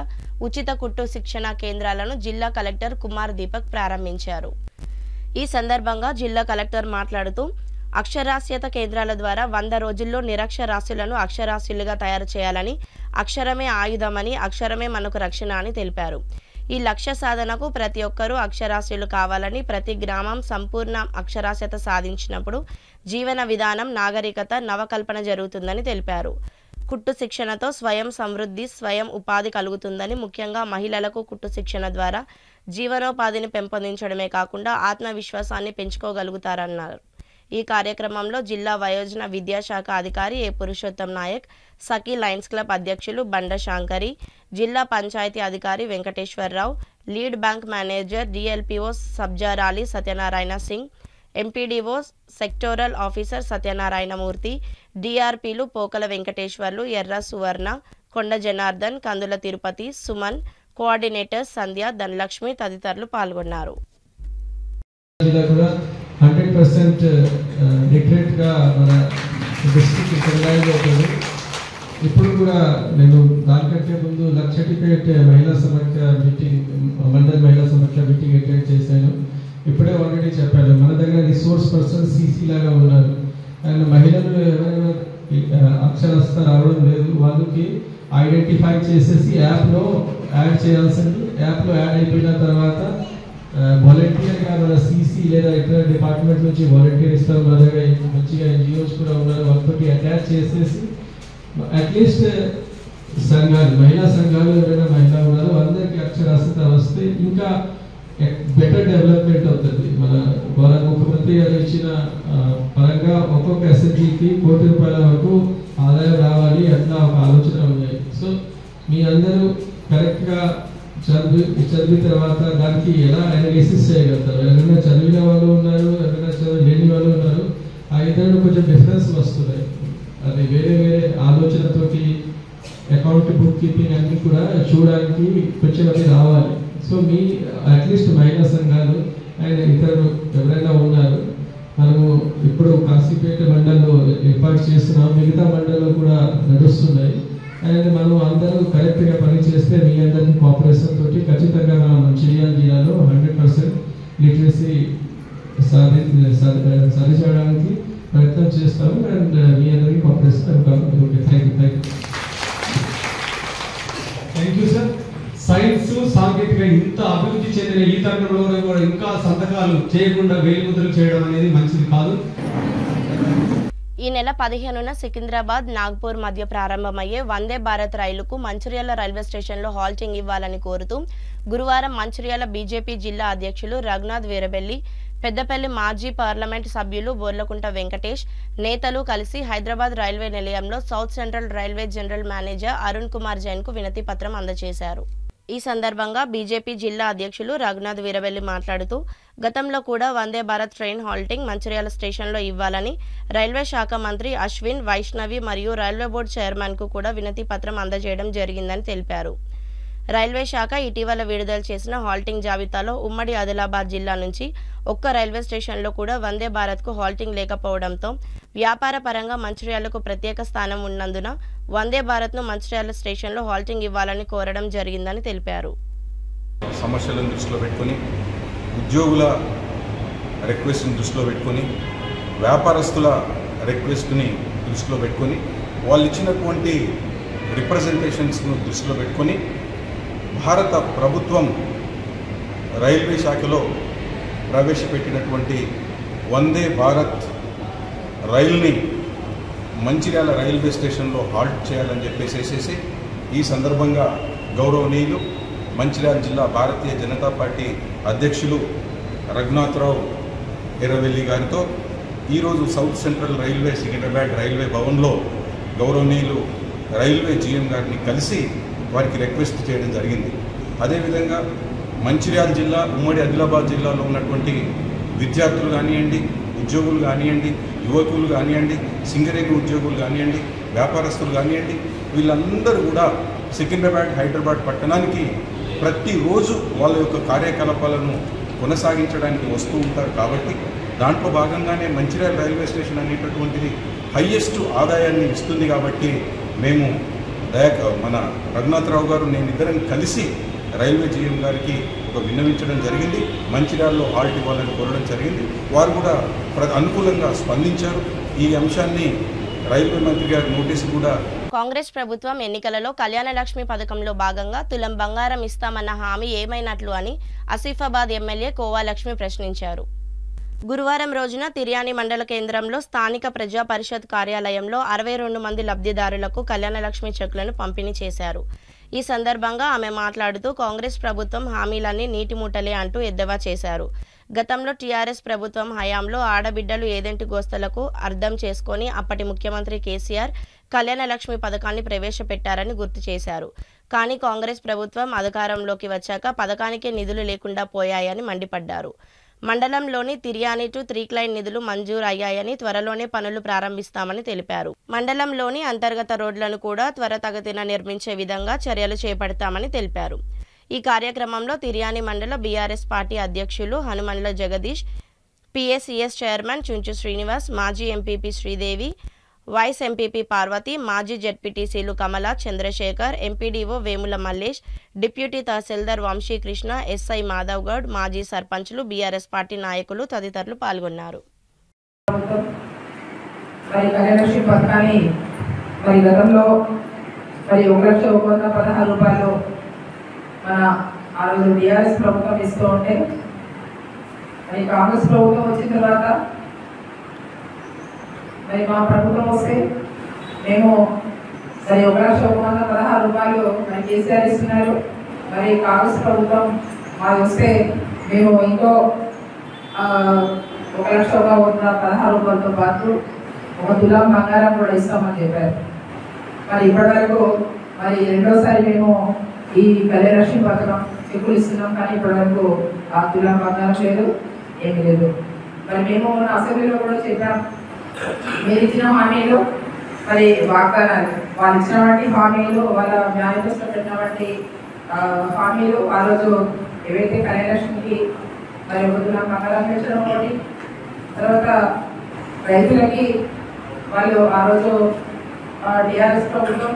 A: ఉచిత కుట్టు శిక్షణ కేంద్రాలను జిల్లా కలెక్టర్ కుమార్ దీపక్ ప్రారంభించారు. ఈ సందర్భంగా జిల్లా కలెక్టర్ మాట్లాడుతూ అక్షరాస్యత కేంద్రాల ద్వారా 100 రోజుల్లో నిరక్షరాస్యులను అక్షరాస్యులుగా తయారు చేయాలని, అక్షరమే ఆయుధమని, అక్షరమే మనకు రక్షణ అని తెలిపారు. ఈ లక్ష్య సాధనకు ప్రతి ఒక్కరూ అక్షరాస్యులు కావాలని, ప్రతి గ్రామం సంపూర్ణ అక్షరాస్యత సాధించినప్పుడు జీవన విధానం, నాగరికత, నవకల్పన జరుగుతుందని తెలిపారు. కుట్టు శిక్షణతో స్వయం సమృద్ధి, స్వయం ఉపాధి కలుగుతుందని, ముఖ్యంగా మహిళలకు కుట్టు శిక్షణ ద్వారా జీవనోపాధిని పెంపొందించడమే కాకుండా ఆత్మవిశ్వాసాన్ని పెంచుకోగలుగుతారన్నారు. ఈ కార్యక్రమంలో జిల్లా వయోజన విద్యాశాఖ అధికారి A Purushottam Naik, Sakhi lions club అధ్యక్షులు బండ శాంకరి, జిల్లా పంచాయతీ అధికారి Venkateswara Rao, lead bank manager DLPO సబ్జారాలి Satyanarayana Singh, MPDO sectoral officer Satyanarayana Murthy, డిఆర్పీలు పోకల వెంకటేశ్వర్లు, ఎర్ర సువర్ణ, కొండ జనార్దన్, కందుల తిరుపతి, సుమన్, కోఆర్డినేటర్స్ సంధ్య, ధనలక్ష్మి తదితరులు పాల్గొన్నారు.
K: 100% లిటరేట్గా మన డిస్ట్రిక్ట్ చెందాలి అవుతుంది. ఇప్పుడు కూడా నేను దానికంటే ముందు లక్షటిపేట మహిళా సమాఖ్య మీటింగ్, మండల్ మహిళా సమాఖ్య మీటింగ్ అటెండ్ చేశాను. ఇప్పుడే ఆల్రెడీ చెప్పాను, మన దగ్గర రిసోర్స్ పర్సన్ సీసీ లాగా ఉన్నారు. అండ్ మహిళలు ఎవరైనా అక్షరాస్యత రావడం లేదు, వాళ్ళకి ఐడెంటిఫై చేసేసి యాప్లో యాడ్ చేయాల్సింది. యాప్లో యాడ్ అయిపోయిన తర్వాత వాలంటీర్గా మన సీసీ లేదా ఇతర డిపార్ట్మెంట్ నుంచి వాలంటీర్ ఇస్తారు. మన దగ్గర మంచిగా ఎన్జిఓస్ కూడా ఉన్నారు, వాళ్ళతోటి అటాచ్ చేసేసి అట్లీస్ట్ సంఘాలు, మహిళా సంఘాలు ఎవరైనా మహిళా ఉన్నారు అందరికీ అక్షరాస్యత వస్తే ఇంకా బెటర్ డెవలప్మెంట్ అవుతుంది. మన గౌరవ ముఖ్యమంత్రి గారు ఇచ్చిన పరంగా ఒక్కొక్క ఎస్ఎస్జీకి ₹1 కోటి వరకు ఆదాయం రావాలి అట్లా ఒక ఆలోచన ఉన్నాయి. సో మీ అందరూ కరెక్ట్గా చదివిన తర్వాత దానికి ఎలా అనాలిసిస్ చేయగలుగుతారు. ఎవరైనా చదివిన వాళ్ళు ఉన్నారు, ఎవరైనా లేని వాళ్ళు ఉన్నారు. ఆ ఇద్దరు కొంచెం డిఫరెన్స్ వస్తున్నాయి. అది వేరే వేరే ఆలోచనతోటి అకౌంట్ బుక్ కీపింగ్ అన్ని కూడా చూడడానికి కొంచెం అది రావాలి. సో మీ అట్లీస్ట్ మహిళా సంఘాలు అండ్ ఇతరులు ఎవరైనా ఉన్నారు, మనము ఇప్పుడు కాశీపేట మండలంలో ఏర్పాటు చేస్తున్నాం, మిగతా మండలంలో కూడా నడుస్తున్నాయి. అండ్ మనం అందరూ కరెక్ట్గా పనిచేస్తే మీ అందరికీ కోఆపరేషన్ తోటి ఖచ్చితంగా మనం మంచిర్యాల జిల్లాలో 100% లిటరసీ సాధించడానికి ప్రయత్నం చేస్తాము. అండ్ మీ అందరికీ cooperation.
L: Thank you sir. Science సాంకేతిక ఇంత అభివృద్ధి చెందిన ఈ తరుణంలో కూడా ఇంకా సంతకాలు చేయకుండా వేలిముద్రలు చేయడం అనేది మంచిది కాదు.
A: ఈ నెల 15న సికింద్రాబాద్ నాగ్పూర్ మధ్య ప్రారంభమయ్యే వందే భారత్ రైలుకు మంచిర్యాల రైల్వే స్టేషన్లో హాల్టింగ్ ఇవ్వాలని కోరుతూ గురువారం మంచిర్యాల బీజేపీ జిల్లా అధ్యక్షులు రఘునాథ్ వీరబెల్లి, పెద్దపల్లి మాజీ పార్లమెంట్ సభ్యులు బోర్లకుంట వెంకటేష్ నేతలు కలిసి హైదరాబాద్ రైల్వే నిలయంలో south central railway general manager Arun Kumar జైన్కు వినతి పత్రం అందజేశారు. ఈ సందర్భంగా బీజేపీ జిల్లా అధ్యక్షులు రఘునాథ్ వీరబెల్లి మాట్లాడుతూ గతంలో కూడా వందే భారత్ ట్రైన్ హాల్టింగ్ మంచిర్యాల స్టేషన్లో ఇవ్వాలని రైల్వే శాఖ మంత్రి అశ్విన్ వైష్ణవి మరియు రైల్వే బోర్డు చైర్మన్కు కూడా వినతి పత్రం అందజేయడం జరిగిందని తెలిపారు. రైల్వే శాఖ ఇటీవల విడుదల చేసిన హాల్టింగ్ జాబితాలో ఉమ్మడి ఆదిలాబాద్ జిల్లా నుంచి ఒక్క రైల్వే స్టేషన్లో కూడా వందే భారత్కు హాల్టింగ్ లేకపోవడంతో వ్యాపార పరంగా మంచిర్యాలకు ప్రత్యేక స్థానం ఉన్నందున వందే భారత్ను మంచిర్యాల స్టేషన్లో హాల్టింగ్ ఇవ్వాలని కోరడం జరిగిందని తెలిపారు.
M: సమస్యలను దృష్టిలో పెట్టుకొని, ఉద్యోగుల రిక్వెస్ట్ని దృష్టిలో పెట్టుకొని, వ్యాపారస్తుల రిక్వెస్ట్ని దృష్టిలో పెట్టుకొని, వాళ్ళు ఇచ్చినటువంటి రిప్రజెంటేషన్స్ను దృష్టిలో పెట్టుకొని భారత ప్రభుత్వం రైల్వే శాఖలో ప్రవేశపెట్టినటువంటి వందే భారత్ రైల్ని మంచిర్యాల రైల్వే స్టేషన్లో హాల్ట్ చేయాలని చెప్పేసేసి ఈ సందర్భంగా గౌరవనీయులు మంచిర్యాల జిల్లా భారతీయ జనతా పార్టీ అధ్యక్షులు రఘునాథరావు వీరబెల్లి గారితో ఈరోజు south central railway Secunderabad railway భవన్లో గౌరవనీయులు రైల్వే జీఎం గారిని కలిసి వారికి రిక్వెస్ట్ చేయడం జరిగింది. అదేవిధంగా మంచిర్యాల జిల్లా, ఉమ్మడి ఆదిలాబాద్ జిల్లాలో ఉన్నటువంటి విద్యార్థులు కానివ్వండి, ఉద్యోగులు కానివ్వండి, యువకులు కానివ్వండి, సింగరేణి ఉద్యోగులు కానివ్వండి, వ్యాపారస్తులు కానివ్వండి, వీళ్ళందరూ కూడా సికింద్రాబాద్, హైదరాబాద్ పట్టణానికి ప్రతిరోజు వాళ్ళ యొక్క కార్యకలాపాలను కొనసాగించడానికి వస్తూ ఉంటారు. కాబట్టి దాంట్లో భాగంగానే మంచిర్యాల రైల్వే స్టేషన్ అనేటటువంటిది హయ్యెస్ట్ ఆదాయాన్ని ఇస్తుంది. కాబట్టి మేము మన రఘునాథరావు గారు నేను ఇద్దరం కలిసి రైల్వే జీఎం గారికి ఒక విన్నవించడం జరిగింది. మంచిర్యాలలో హాల్ట్ ఇవ్వాలని కోరడం జరిగింది. వారు కూడా అనుకూలంగా స్పందించారు. ఈ అంశాన్ని రైల్వే మంత్రి గారి నోటీసు కూడా.
A: కాంగ్రెస్ ప్రభుత్వం ఎన్నికలలో కళ్యాణ లక్ష్మి పథకంలో భాగంగా తులం బంగారం ఇస్తామన్న హామీ ఏమైనట్లు అని ఆసిఫాబాద్ ఎమ్మెల్యే కోవా లక్ష్మి ప్రశ్నించారు. గురువారం రోజున తిర్యాని మండల కేంద్రంలో స్థానిక ప్రజా పరిషత్ కార్యాలయంలో 62 మంది లబ్ధిదారులకు కళ్యాణ లక్ష్మి చెక్కులను పంపిణీ చేశారు. ఈ సందర్భంగా ఆమె మాట్లాడుతూ కాంగ్రెస్ ప్రభుత్వం హామీలన్నీ నీటి మూటలే అంటూ ఎద్దేవా చేశారు. గతంలో టీఆర్ఎస్ ప్రభుత్వం హయాంలో ఆడబిడ్డలు ఏదెంటి గోస్తలకు అర్థం చేసుకొని అప్పటి ముఖ్యమంత్రి కేసీఆర్ కళ్యాణ లక్ష్మి పథకాన్ని ప్రవేశపెట్టారని గుర్తు చేశారు. కానీ కాంగ్రెస్ ప్రభుత్వం అధికారంలోకి వచ్చాక పథకానికే నిధులు లేకుండా పోయాయని మండిపడ్డారు. మండలంలోని తిర్యాని టు 3 లైన్ నిధులు మంజూరు అయ్యాయని, త్వరలోనే పనులు ప్రారంభిస్తామని తెలిపారు. మండలంలోని అంతర్గత రోడ్లను కూడా త్వరితగతిన నిర్మించే విధంగా చర్యలు చేపడతామని తెలిపారు. ఈ కార్యక్రమంలో తిర్యాని మండల బీఆర్ఎస్ పార్టీ అధ్యక్షులు హనుమండ్ల జగదీష్, పిఎస్సిఎస్ చైర్మన్ చుంచు శ్రీనివాస్, మాజీ MPP Sridevi, vice MPP Parvathi, మాజీ జెడ్పీటీసీలు Kamala, Chandrasekhar, MPDO Vemula Mallesh, deputy tahsildar Vamsikrishna, SI Madhav Goud, మాజీ సర్పంచ్లు, బీఆర్ఎస్ పార్టీ నాయకులు తదితరులు పాల్గొన్నారు.
N: గతంలో 1,16,000 రూపాయలు మన ఆ రోజు టీఆర్ఎస్ ప్రభుత్వం ఇస్తూ ఉంటే కాంగ్రెస్ ప్రభుత్వం వచ్చిన తర్వాత మా ప్రభుత్వం వస్తే మేము 1,16,000 రూపాయలు కేసీఆర్ ఇస్తున్నారు. కాంగ్రెస్ ప్రభుత్వం మాది వస్తే మేము ఇంకో 1,16,000 రూపాయలతో పాటు 1 తులం బంగారం కూడా ఇస్తామని చెప్పారు. ఇప్పటివరకు రెండోసారి మేము ఈ కళ్యాణ లక్ష్మి పథకం చెక్కులు ఇస్తున్నాం. కానీ ఇప్పటివరకు 1 తులం బంగారం లేదు, ఏమీ లేదు. మేము అసెంబ్లీలో కూడా చెప్పాం, మీరు ఇచ్చిన హామీలు వాగ్దానాలు, వాళ్ళు ఇచ్చినటువంటి హామీలు, వాళ్ళ మేనిఫెస్టో పెట్టినటువంటి హామీలు ఆ రోజు ఏవైతే కళ్యాణ లక్ష్మికి 1 తులం బంగారం పెంచడం ఒకటి, తర్వాత రైతులకి వాళ్ళు ఆ రోజు టీఆర్ఎస్ ప్రభుత్వం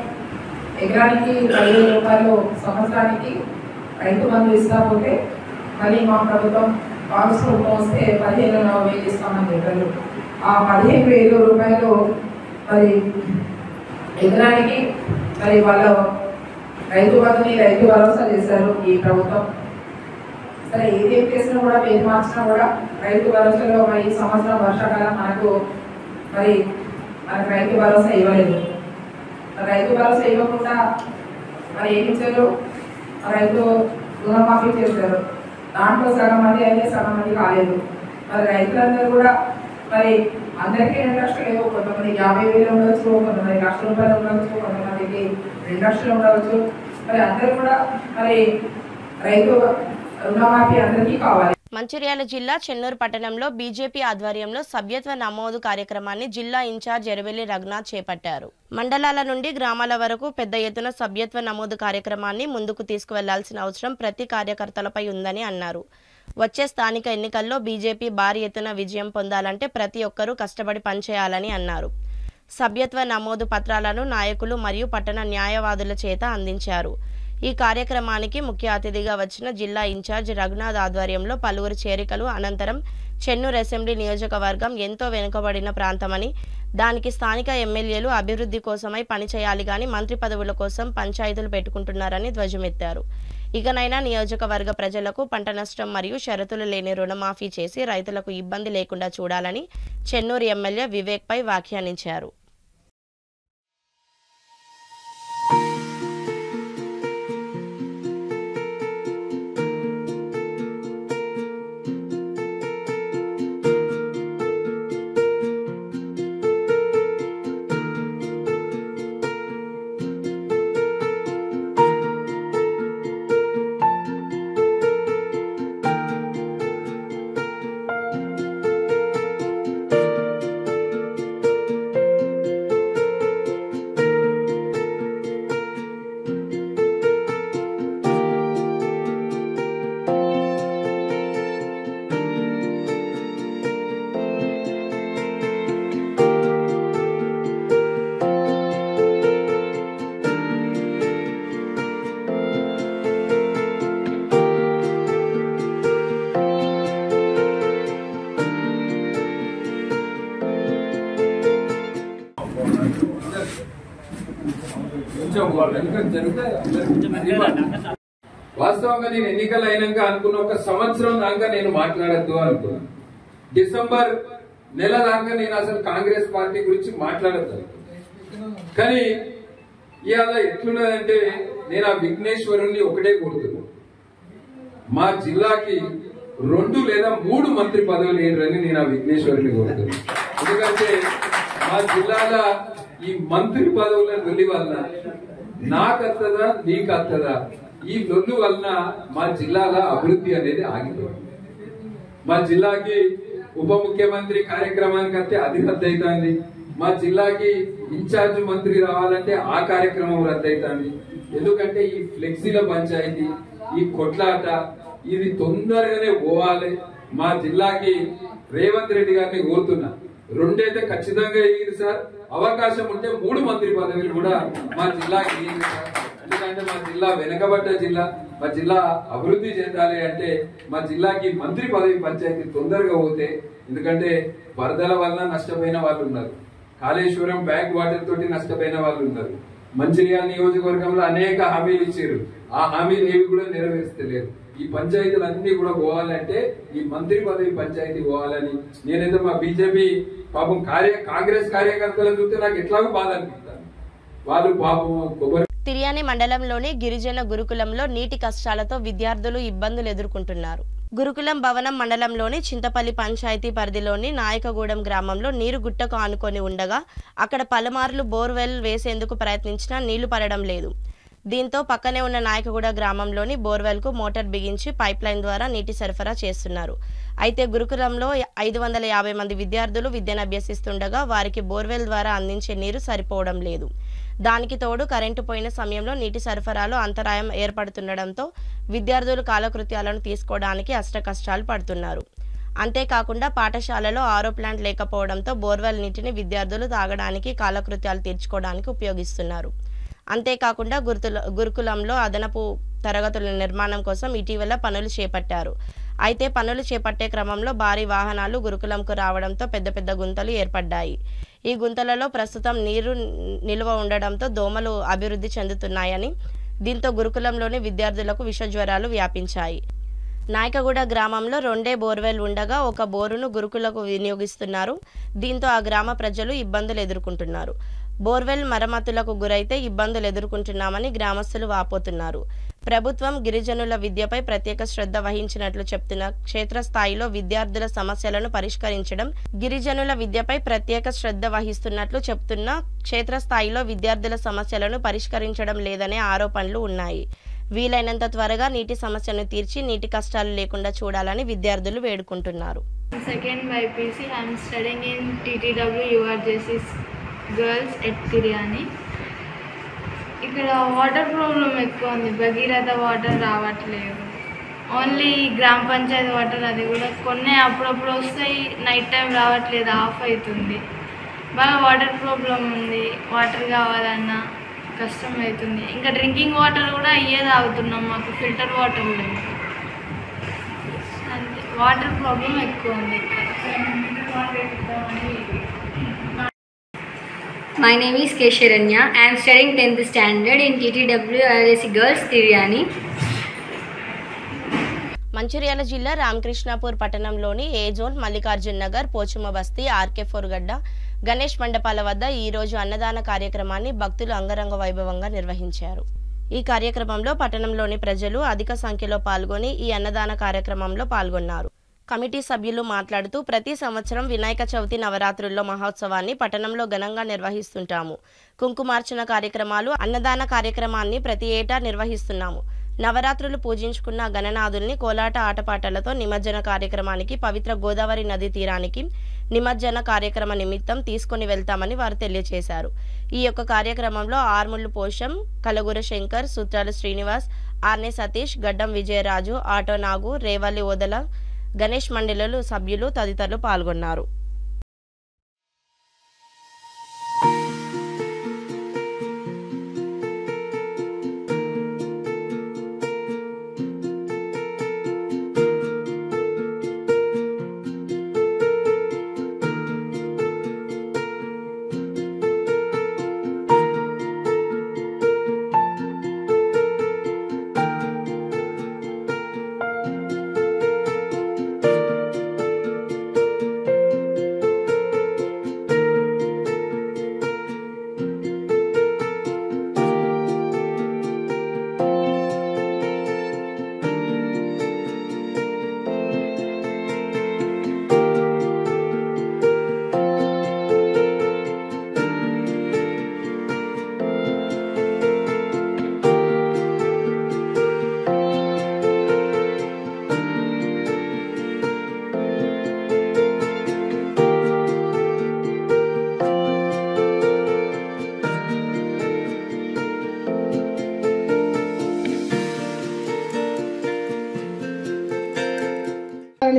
N: ఎకరానికి 10,000 రూపాయలు సంవత్సరానికి రైతు బంధు ఇస్తా పోతే మళ్ళీ మా ప్రభుత్వం కాంగ్రెస్ ప్రభుత్వం వస్తే 15,000 ఇస్తామని చెప్పారు. ఆ 15,000 రూపాయలు ఎకరానికి వాళ్ళు రైతు బంధుని రైతు భరోసా చేశారు ఈ ప్రభుత్వం. సరే ఏదేం చేసినా కూడా పేరు మార్చినా కూడా రైతు భరోసాలో ఈ సంవత్సరం వర్షాకాలం మనకు రైతు భరోసా ఇవ్వలేదు. రైతు భరోసా ఇవ్వకుండా ఏమి ఇచ్చారు, రైతు రుణమాఫీ చేశారు. దాంట్లో సగం మంది అయితే సగం మంది కాలేదు. రైతులందరూ కూడా అందరికీ 2 లక్షలు లేవు, కొంతమంది 50,000 ఉండవచ్చు, కొంతమంది ₹1,00,000 ఉండవచ్చు, కొంతమందికి 2 లక్షలు ఉండవచ్చు. అందరూ కూడా రైతు రుణమాఫీ అందరికీ కావాలి.
A: మంచిర్యాల జిల్లా చెన్నూరు పట్టణంలో బీజేపీ ఆధ్వర్యంలో సభ్యత్వ నమోదు కార్యక్రమాన్ని జిల్లా ఇన్ఛార్జ్ ఎర్రవెల్లి రఘునాథ్ చేపట్టారు. మండలాల నుండి గ్రామాల వరకు పెద్ద ఎత్తున సభ్యత్వ నమోదు కార్యక్రమాన్ని ముందుకు తీసుకువెళ్లాల్సిన అవసరం ప్రతి కార్యకర్తలపై ఉందని అన్నారు. వచ్చే స్థానిక ఎన్నికల్లో బీజేపీ భారీ ఎత్తున విజయం పొందాలంటే ప్రతి ఒక్కరూ కష్టపడి పనిచేయాలని అన్నారు. సభ్యత్వ నమోదు పత్రాలను నాయకులు మరియు పట్టణ న్యాయవాదుల చేత అందించారు. ఈ కార్యక్రమానికి ముఖ్య అతిథిగా వచ్చిన జిల్లా ఇన్ఛార్జ్ రఘునాథ్ ఆధ్వర్యంలో పలువురు చేరికలు అనంతరం చెన్నూరు అసెంబ్లీ నియోజకవర్గం ఎంతో వెనుకబడిన ప్రాంతమని, దానికి స్థానిక ఎమ్మెల్యేలు అభివృద్ధి కోసమై పనిచేయాలి గాని మంత్రి పదవుల కోసం పంచాయతీలు పెట్టుకుంటున్నారని ధ్వజమెత్తారు. ఇకనైనా నియోజకవర్గ ప్రజలకు పంట నష్టం మరియు షరతులు లేని రుణమాఫీ చేసి రైతులకు ఇబ్బంది లేకుండా చూడాలని చెన్నూరు ఎమ్మెల్యే వివేక్ పై వ్యాఖ్యానించారు.
O: వాస్తవంగా నేను ఎన్నికలు అయినాక అనుకున్న 1 సంవత్సరం దాకా నేను మాట్లాడద్దు అనుకున్నాను. డిసెంబర్ నెల దాకా నేను అసలు కాంగ్రెస్ పార్టీ గురించి మాట్లాడద్దు అనుకున్నాను. కానీ ఇవాళ ఎట్లున్నదంటే నేను ఆ విఘ్నేశ్వరుణ్ణి ఒకటే కోరుతున్నాను, మా జిల్లాకి 2 లేదా 3 మంత్రి పదవులు ఏంటని నేను ఆ విఘ్నేశ్వరుని కోరుతున్నాను. ఎందుకంటే మా జిల్లాల ఈ మంత్రి పదవుల లొల్లి వలన నాకత్తదా నీకత్తదా ఈ లొల్లు వలన మా జిల్లాల అభివృద్ధి అనేది ఆగిపోయింది. మా జిల్లాకి ఉప ముఖ్యమంత్రి కార్యక్రమానికి వస్తే అది రద్దయితుంది. మా జిల్లాకి ఇన్ఛార్జ్ మంత్రి రావాలంటే ఆ కార్యక్రమం రద్దయితుంది. ఎందుకంటే ఈ ఫ్లెక్సీల పంచాయతీ, ఈ కొట్లాట ఇది తొందరగానే పోవాలి. మా జిల్లాకి రేవంత్ రెడ్డి గారిని కోరుతున్నా, 2 అయితే ఖచ్చితంగా ఇయ్యండి సార్. అవకాశం ఉంటే 3 మంత్రి పదవులు కూడా మా జిల్లాకి ఇయ్యండి సార్. ఎందుకంటే మా జిల్లా వెనుకబడ్డ జిల్లా, మా జిల్లా అభివృద్ధి చెందాలి అంటే మా జిల్లాకి మంత్రి పదవి పంచాయతీ తొందరగా పోతే, ఎందుకంటే వరదల వల్ల నష్టపోయిన వాళ్ళు ఉన్నారు, కాళేశ్వరం బ్యాక్ వాటర్ తోటి నష్టపోయిన వాళ్ళు ఉన్నారు. మంచిర్యాల నియోజకవర్గంలో అనేక హామీలు ఇచ్చారు, ఆ హామీలు ఏవి కూడా నెరవేర్చలేరు. ఈ పంచాయతీలన్నీ కూడా పోవాలంటే ఈ మంత్రి పదవి పంచాయతీ పోవాలని నేనైతే మా బీజేపీ పాపం కాంగ్రెస్ కార్యకర్తలను చూస్తే నాకు ఎట్లాగో బాధ అనిపిస్తాను. వాళ్ళు పాపం కొబ్బరి
A: తిర్యాని మండలంలోని గిరిజన గురుకులంలో నీటి కష్టాలతో విద్యార్థులు ఇబ్బందులు ఎదుర్కొంటున్నారు. గురుకులం భవనం మండలంలోని చింతపల్లి పంచాయతీ పరిధిలోని నాయకగూడెం గ్రామంలో నీరు గుట్టకు ఆనుకొని ఉండగా అక్కడ పలుమార్లు బోర్వెల్ వేసేందుకు ప్రయత్నించినా నీళ్లు పడడం లేదు. దీంతో పక్కనే ఉన్న నాయకగూడ గ్రామంలోని బోర్వెల్కు మోటార్ బిగించి పైప్ లైన్ ద్వారా నీటి సరఫరా చేస్తున్నారు. అయితే గురుకులంలో 550 మంది విద్యార్థులు విద్యను అభ్యసిస్తుండగా వారికి బోర్వెల్ ద్వారా అందించే నీరు సరిపోవడం లేదు. దానికి తోడు కరెంటు పోయిన సమయంలో నీటి సరఫరాలో అంతరాయం ఏర్పడుతుండటంతో విద్యార్థులు కాలకృత్యాలను తీసుకోవడానికి అష్టకష్టాలు పడుతున్నారు. అంతేకాకుండా పాఠశాలలో ఆరో ప్లాంట్ లేకపోవడంతో బోర్వెల్ నీటిని విద్యార్థులు తాగడానికి, కాలకృత్యాలు తీర్చుకోవడానికి ఉపయోగిస్తున్నారు. అంతేకాకుండా గురుకులంలో అదనపు తరగతుల నిర్మాణం కోసం ఇటీవల పనులు చేపట్టారు. అయితే పనులు చేపట్టే క్రమంలో భారీ వాహనాలు గురుకులంకు రావడంతో పెద్ద పెద్ద గుంతలు ఏర్పడ్డాయి. ఈ గుంతలలో ప్రస్తుతం నీరు నిల్వ ఉండడంతో దోమలు అభివృద్ధి చెందుతున్నాయని, దీంతో గురుకులంలోని విద్యార్థులకు విషజ్వరాలు వ్యాపించాయి. నాయకగూడ గ్రామంలో 2 బోర్వెల్ ఉండగా ఒక బోరును గురుకులకు వినియోగిస్తున్నారు. దీంతో ఆ గ్రామ ప్రజలు ఇబ్బందులు ఎదుర్కొంటున్నారు. బోర్వెల్ మరమ్మతులకు గురైతే ఇబ్బందులు ఎదుర్కొంటున్నామని గ్రామస్తులు వాపోతున్నారు. ప్రభుత్వం గిరిజనుల విద్యపై ప్రత్యేక శ్రద్ధ వహించినట్లు చెప్తున్న క్షేత్రస్థాయిలో విద్యార్థుల సమస్యలను పరిష్కరించడం గిరిజనుల విద్యపై ప్రత్యేక శ్రద్ధ వహిస్తున్నట్లు చెప్తున్న క్షేత్రస్థాయిలో విద్యార్థుల సమస్యలను పరిష్కరించడం లేదనే ఆరోపణలు ఉన్నాయి. వీలైనంత త్వరగా నీటి సమస్యను తీర్చి నీటి కష్టాలు లేకుండా చూడాలని విద్యార్థులు వేడుకుంటున్నారు.
P: Second BPC, I am studying in TTW URJC's Girls at Tiryani. ఇక్కడ వాటర్ ప్రాబ్లం ఎక్కువ ఉంది. భగీరథ వాటర్ రావట్లేదు. ఓన్లీ గ్రామ పంచాయతీ వాటర్, అది కూడా కొన్ని అప్పుడప్పుడు వస్తాయి, నైట్ టైం రావట్లేదు, ఆఫ్ అవుతుంది. బాగా వాటర్ ప్రాబ్లం ఉంది. వాటర్ కావాలన్నా కష్టం అవుతుంది. ఇంకా డ్రింకింగ్ వాటర్ కూడా అయ్యే తాగుతున్నాం, మాకు ఫిల్టర్ వాటర్ లేదు. అంతే, వాటర్ ప్రాబ్లం ఎక్కువ ఉంది ఇక్కడ.
Q: My name is K. Sharanya. I am studying 10th standard in TTW RSC Girls Tiryani.
A: Mancherial జిల్లా రామకృష్ణాపూర్ పట్టణంలోని ఏ జోన్, మల్లికార్జున్ నగర్, పోచమ్మ బస్తీ, ఆర్కే4 గడ్డ, గణేష్ మండపాల వద్ద ఈరోజు అన్నదాన కార్యక్రమాన్ని భక్తులు అంగరంగ వైభవంగా నిర్వహించారు. ఈ కార్యక్రమంలో పట్టణంలోని ప్రజలు అధిక సంఖ్యలో పాల్గొని ఈ అన్నదాన కార్యక్రమంలో పాల్గొన్నారు. కమిటీ సభ్యులు మాట్లాడుతూ ప్రతి సంవత్సరం వినాయక చవితి నవరాత్రుల్లో మహోత్సవాన్ని పట్టణంలో ఘనంగా నిర్వహిస్తుంటాము. కుంకుమార్చన కార్యక్రమాలు, అన్నదాన కార్యక్రమాన్ని ప్రతి ఏటా నిర్వహిస్తున్నాము. నవరాత్రులు పూజించుకున్న గణనాథుల్ని కోలాట ఆటపాటలతో నిమజ్జన కార్యక్రమానికి పవిత్ర గోదావరి నది తీరానికి నిమజ్జన కార్యక్రమ నిమిత్తం తీసుకుని వెళ్తామని వారు తెలియజేశారు. ఈ యొక్క కార్యక్రమంలో ఆర్ముళ్లు పోషం, కలగూర శంకర్, సూత్రాల శ్రీనివాస్, ఆర్నే సతీష్, గడ్డం విజయరాజు, ఆటో నాగు, రేవల్లి ఓదల, గణేష్ మండలి సభ్యులు తదితరులు పాల్గొన్నారు.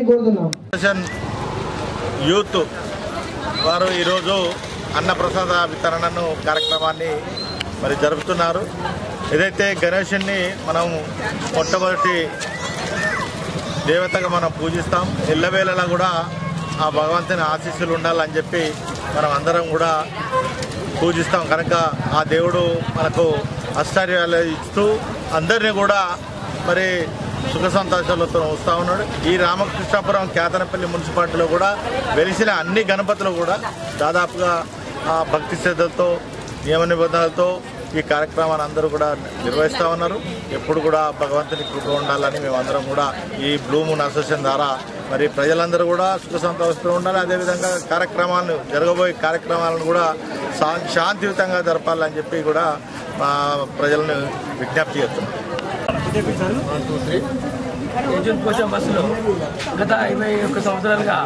R: చేయాలని కోరుతున్నాం.
H: యూత్ వారు ఈరోజు అన్నప్రసాద వితరణను కార్యక్రమాన్ని మరి జరుపుతున్నారు. ఏదైతే గణేశుని మనం మొట్టమొదటి దేవతగా మనం పూజిస్తాం, ఎల్లవేళలా కూడా ఆ భగవంతుని ఆశీస్సులు ఉండాలని చెప్పి మనం అందరం కూడా పూజిస్తాం. కనుక ఆ దేవుడు మనకు ఆశ్చర్యాలు ఇస్తూ అందరినీ కూడా మరి సుఖ సంతోషాలతో వస్తూ ఉన్నాడు. ఈ రామకృష్ణాపురం కేతనపల్లి మున్సిపాలిటీలో కూడా వెలిసిన అన్ని గణపతులు కూడా దాదాపుగా భక్తి శ్రద్ధలతో నియమ నిబంధనలతో ఈ కార్యక్రమాన్ని అందరూ కూడా నిర్వహిస్తూ ఉన్నారు. ఎప్పుడు కూడా భగవంతుని కృప ఉండాలని మేమందరం కూడా ఈ బ్లూ మూన్ అసోసియేషన్ ద్వారా మరి ప్రజలందరూ కూడా సుఖ సంతోషంతో ఉండాలి. అదేవిధంగా కార్యక్రమాలను జరగబోయే కార్యక్రమాలను కూడా శాంతియుతంగా జరపాలని చెప్పి కూడా ప్రజలను విజ్ఞప్తి చేస్తున్నాం.
S: ఏజెంట్ కోచం బస్సులో గత 21 సంవత్సరాలుగా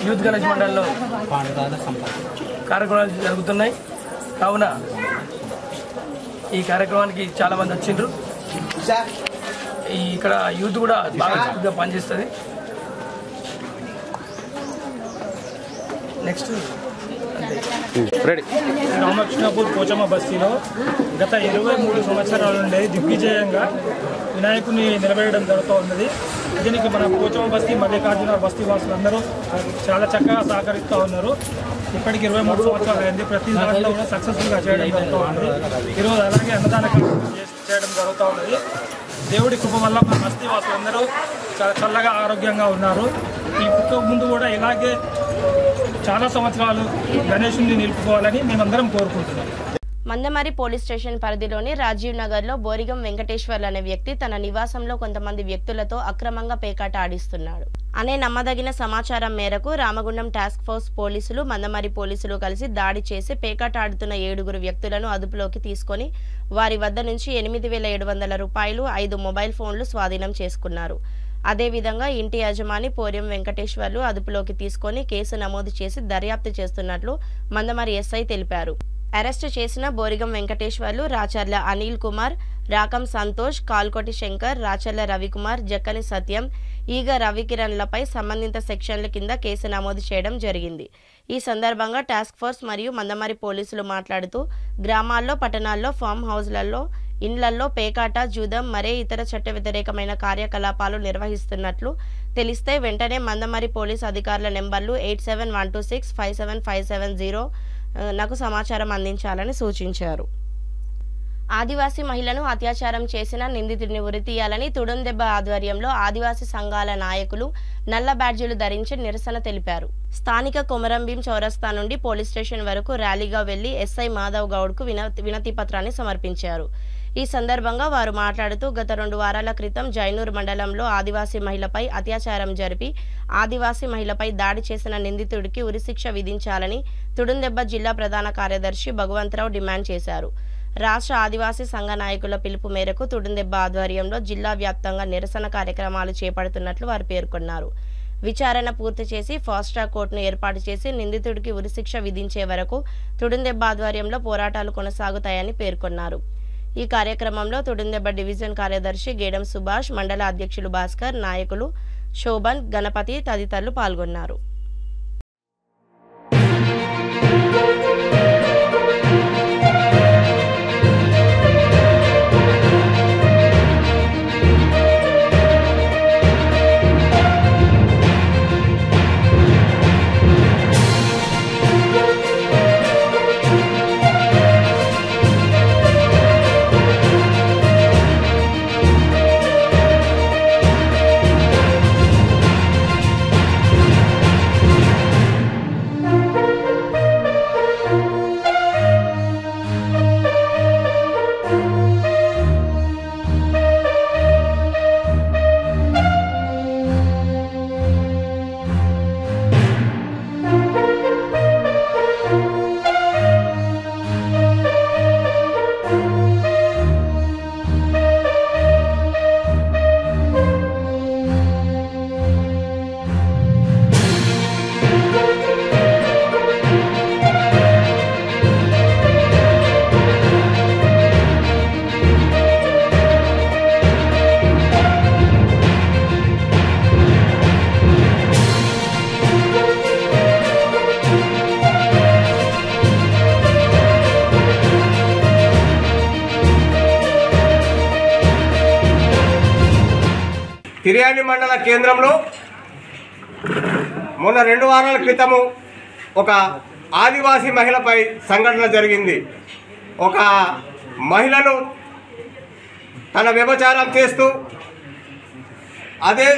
S: యూత్ గణేష్ మండలిలో కార్యక్రమాలు జరుగుతున్నాయి. కావున ఈ కార్యక్రమానికి చాలామంది వచ్చిండ్రు. ఇక్కడ యూత్ కూడా బాగా పనిచేస్తుంది. నెక్స్ట్
T: రామకృష్ణాపూర్ పోచమ్మ బస్తీలో గత 23 సంవత్సరాల నుండి దిగ్విజయంగా వినాయకుని నిలబెట్టడం జరుగుతూ ఉన్నది. దీనికి మన పోచమ్మ బస్తీ మల్లికార్జున బస్తీ వాసులందరూ చాలా చక్కగా సహకరిస్తూ ఉన్నారు. ఇప్పటికి 23 సంవత్సరాలు అయింది. ప్రతి దాంట్లో కూడా సక్సెస్ఫుల్గా చేయడం జరుగుతూ ఉన్నది. ఈరోజు అలాగే అన్నదాన కార్యక్రమం చేయడం జరుగుతూ ఉన్నది. దేవుడి కృప వల్ల మన బస్తీ వాసులందరూ చాలా చల్లగా ఆరోగ్యంగా ఉన్నారు. ఈ ముందు కూడా ఇలాగే చాలా సంవత్సరాలు గణేశుని నిలుపుకోవాలని మేమందరం కోరుకుంటున్నాం.
A: మందమరి పోలీస్ స్టేషన్ పరిధిలోని రాజీవ్ నగర్లో బోరిగం వెంకటేశ్వర్లు అనే వ్యక్తి తన నివాసంలో కొంతమంది వ్యక్తులతో అక్రమంగా పేకాట ఆడిస్తున్నాడు అనే నమ్మదగిన సమాచారం మేరకు రామగుండం టాస్క్ ఫోర్స్ పోలీసులు మందమరి పోలీసులు కలిసి దాడి చేసి పేకాట ఆడుతున్న 7 వ్యక్తులను అదుపులోకి తీసుకొని వారి వద్ద నుంచి 8,700 రూపాయలు 5 మొబైల్ ఫోన్లు స్వాధీనం చేసుకున్నారు. అదేవిధంగా ఇంటి యజమాని పోర్యం వెంకటేశ్వర్లు అదుపులోకి తీసుకొని కేసు నమోదు చేసి దర్యాప్తు చేస్తున్నట్లు మందమరి ఎస్ఐ తెలిపారు. అరెస్టు చేసిన బోరిగం వెంకటేశ్వర్లు రాచర్ల అనిల్ కుమార్, రాకం సంతోష్, కాల్కోటి శంకర్, రాచర్ల రవికుమార్, జక్కని సత్యం, ఈగ రవికిరణ్లపై సంబంధిత సెక్షన్ల కింద కేసు నమోదు చేయడం జరిగింది. ఈ సందర్భంగా టాస్క్ ఫోర్స్ మరియు మందమరి పోలీసులు మాట్లాడుతూ గ్రామాల్లో, పట్టణాల్లో, ఫామ్ హౌస్లలో, ఇండ్లల్లో పేకాట, జూదం, మరే ఇతర చట్ట వ్యతిరేకమైన కార్యకలాపాలు నిర్వహిస్తున్నట్లు తెలిస్తే వెంటనే మందమరి పోలీస్ అధికారుల నెంబర్లు 8712657570 నాకు సమాచారం అందించాలని సూచించారు. ఆదివాసీ మహిళను అత్యాచారం చేసిన నిందితుడిని ఉరితీయాలని తుడుందెబ్బ ఆధ్వర్యంలో ఆదివాసీ సంఘాల నాయకులు నల్ల బ్యాడ్జీలు ధరించి నిరసన తెలిపారు. స్థానిక కొమరంభీం చౌరస్తా నుండి పోలీస్ స్టేషన్ వరకు ర్యాలీగా వెళ్లి ఎస్ఐ మాధవ్ గౌడ్కు వినతి పత్రాన్ని సమర్పించారు. ఈ సందర్భంగా వారు మాట్లాడుతూ గత 2 వారాల క్రితం జైనూర్ మండలంలో ఆదివాసీ మహిళపై అత్యాచారం జరిపి ఆదివాసీ మహిళపై దాడి చేసిన నిందితుడికి ఉరిశిక్ష విధించాలని తుడుందెబ్బ జిల్లా ప్రధాన కార్యదర్శి భగవంతరావు డిమాండ్ చేశారు. రాష్ట్ర ఆదివాసీ సంఘ నాయకుల పిలుపు మేరకు తుడుందెబ్బ ఆధ్వర్యంలో జిల్లా వ్యాప్తంగా నిరసన కార్యక్రమాలు చేపడుతున్నట్లు వారు పేర్కొన్నారు. విచారణ పూర్తి చేసి ఫాస్ట్ ట్రాక్ కోర్టును ఏర్పాటు చేసి నిందితుడికి ఉరిశిక్ష విధించే వరకు తుడుందెబ్బ ఆధ్వర్యంలో పోరాటాలు కొనసాగుతాయని పేర్కొన్నారు. ఈ కార్యక్రమంలో తుడుందెబ్బ డివిజన్ కార్యదర్శి గేడం సుభాష్, మండల అధ్యక్షులు భాస్కర్, నాయకులు శోభన్, గణపతి తదితరులు పాల్గొన్నారు.
R: తిర్యాని మండల కేంద్రంలో మొన్న 2 వారాల క్రితము ఒక ఆదివాసీ మహిళపై సంఘటన జరిగింది. ఒక మహిళను తన వ్యభిచారం చేస్తూ అదే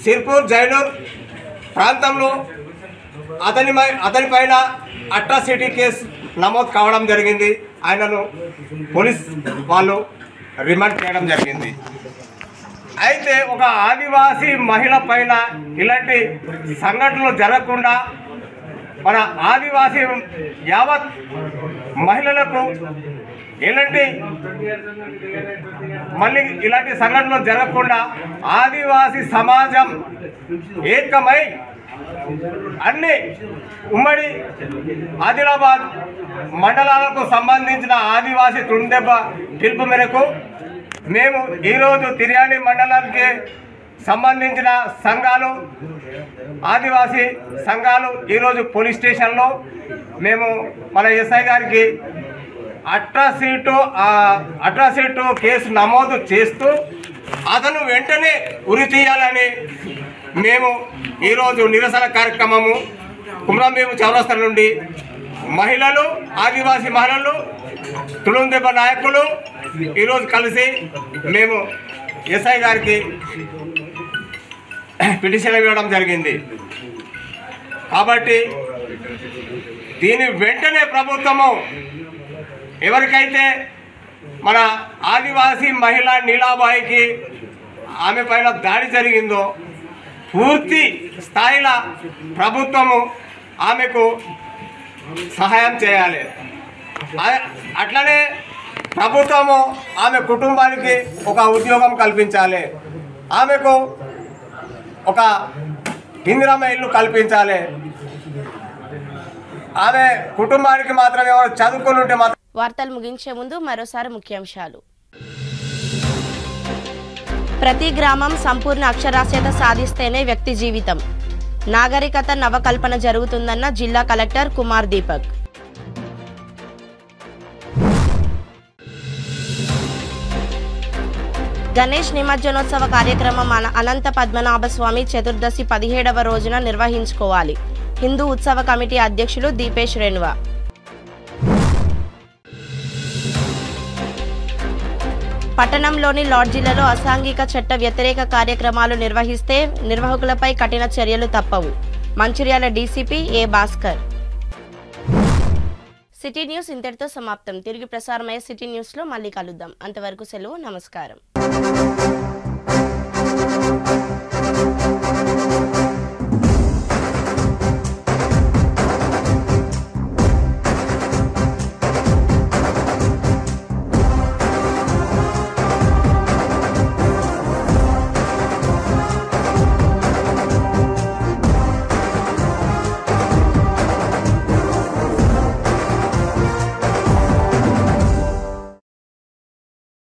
R: సిర్పూర్ జైనూర్ ప్రాంతంలో అతని పైన అట్రాసిటీ కేసు నమోదు కావడం జరిగింది. ఆయనను పోలీస్ వాళ్ళు రిమాండ్ చేయడం జరిగింది. అయితే ఒక ఆదివాసీ మహిళ పైన ఇలాంటి సంఘటనలు జరగకుండా మన ఆదివాసీ యావత్ మహిళలకు మళ్ళీ ఇలాంటి సంఘటనలు జరగకుండా ఆదివాసీ సమాజం ఏకమై అన్ని ఉమ్మడి ఆదిలాబాద్ మండలాలకు సంబంధించిన ఆదివాసీ తుండెబ్బ పిలుపు మేరకు మేము ఈరోజు తిర్యాని మండలానికి సంబంధించిన సంఘాలు ఆదివాసీ సంఘాలు ఈరోజు పోలీస్ స్టేషన్లో మేము మన ఎస్ఐ గారికి అట్రాసిటీ కేసు నమోదు చేస్తూ అతను వెంటనే ఉరి తీయాలని మేము ఈరోజు నిరసన కార్యక్రమము కుమ్రంభీము చౌరస్తా నుండి మహిళలు ఆదివాసీ మహిళలు తుళుందెబ్బ నాయకులు ఈరోజు కలిసి మేము ఎస్ఐ గారికి పిటిషన్ ఇవ్వడం జరిగింది. కాబట్టి దీని వెంటనే ప్రభుత్వము ఎవరికైతే మన ఆదివాసీ మహిళ నీలాబాయికి ఆమె పైన దాడి జరిగిందో పూర్తి స్థాయిలో ప్రభుత్వము ఆమెకు సహాయం చేయాలి. అట్లనే ప్రభుత్వము ఆమె కుటుంబానికి ఒక ఉద్యోగం కల్పించాలి, ఆమెకు ఒక ఇందిరమ్మ ఇల్లు కల్పించాలి. ఆమె కుటుంబానికి మాత్రం ఎవరు చదువుకుని ఉంటే మాత్రం.
A: వార్తలు ముగించే ముందు మరోసారి ముఖ్యాంశాలు. ప్రతి గ్రామం సంపూర్ణ అక్షరాస్యత సాధిస్తేనే వ్యక్తి జీవితం. నాగరికత నవకల్పన జరుగుతుందన్న జిల్లా కలెక్టర్ కుమార్ దీపక్. గణేష్ నిమజ్జనోత్సవ కార్యక్రమం అనంత పద్మనాభ స్వామి చతుర్దశి 17వ రోజున నిర్వహించుకోవాలి. హిందూ ఉత్సవ కమిటీ అధ్యక్షులు దీపేష్ రెన్వా. పట్టణంలోని లాడ్జీలలో అసాంఘిక చట్ట వ్యతిరేక కార్యక్రమాలు నిర్వహిస్తే నిర్వాహకులపై కఠిన చర్యలు తప్పవు. Mancherial DCP A Bhaskar. City news ఇంతటితో సమాప్తం. తిరిగి ప్రసారమయ్యే సిటీ న్యూస్లో మళ్ళీ కలుద్దాం. అంతవరకు సెలవు. నమస్కారం.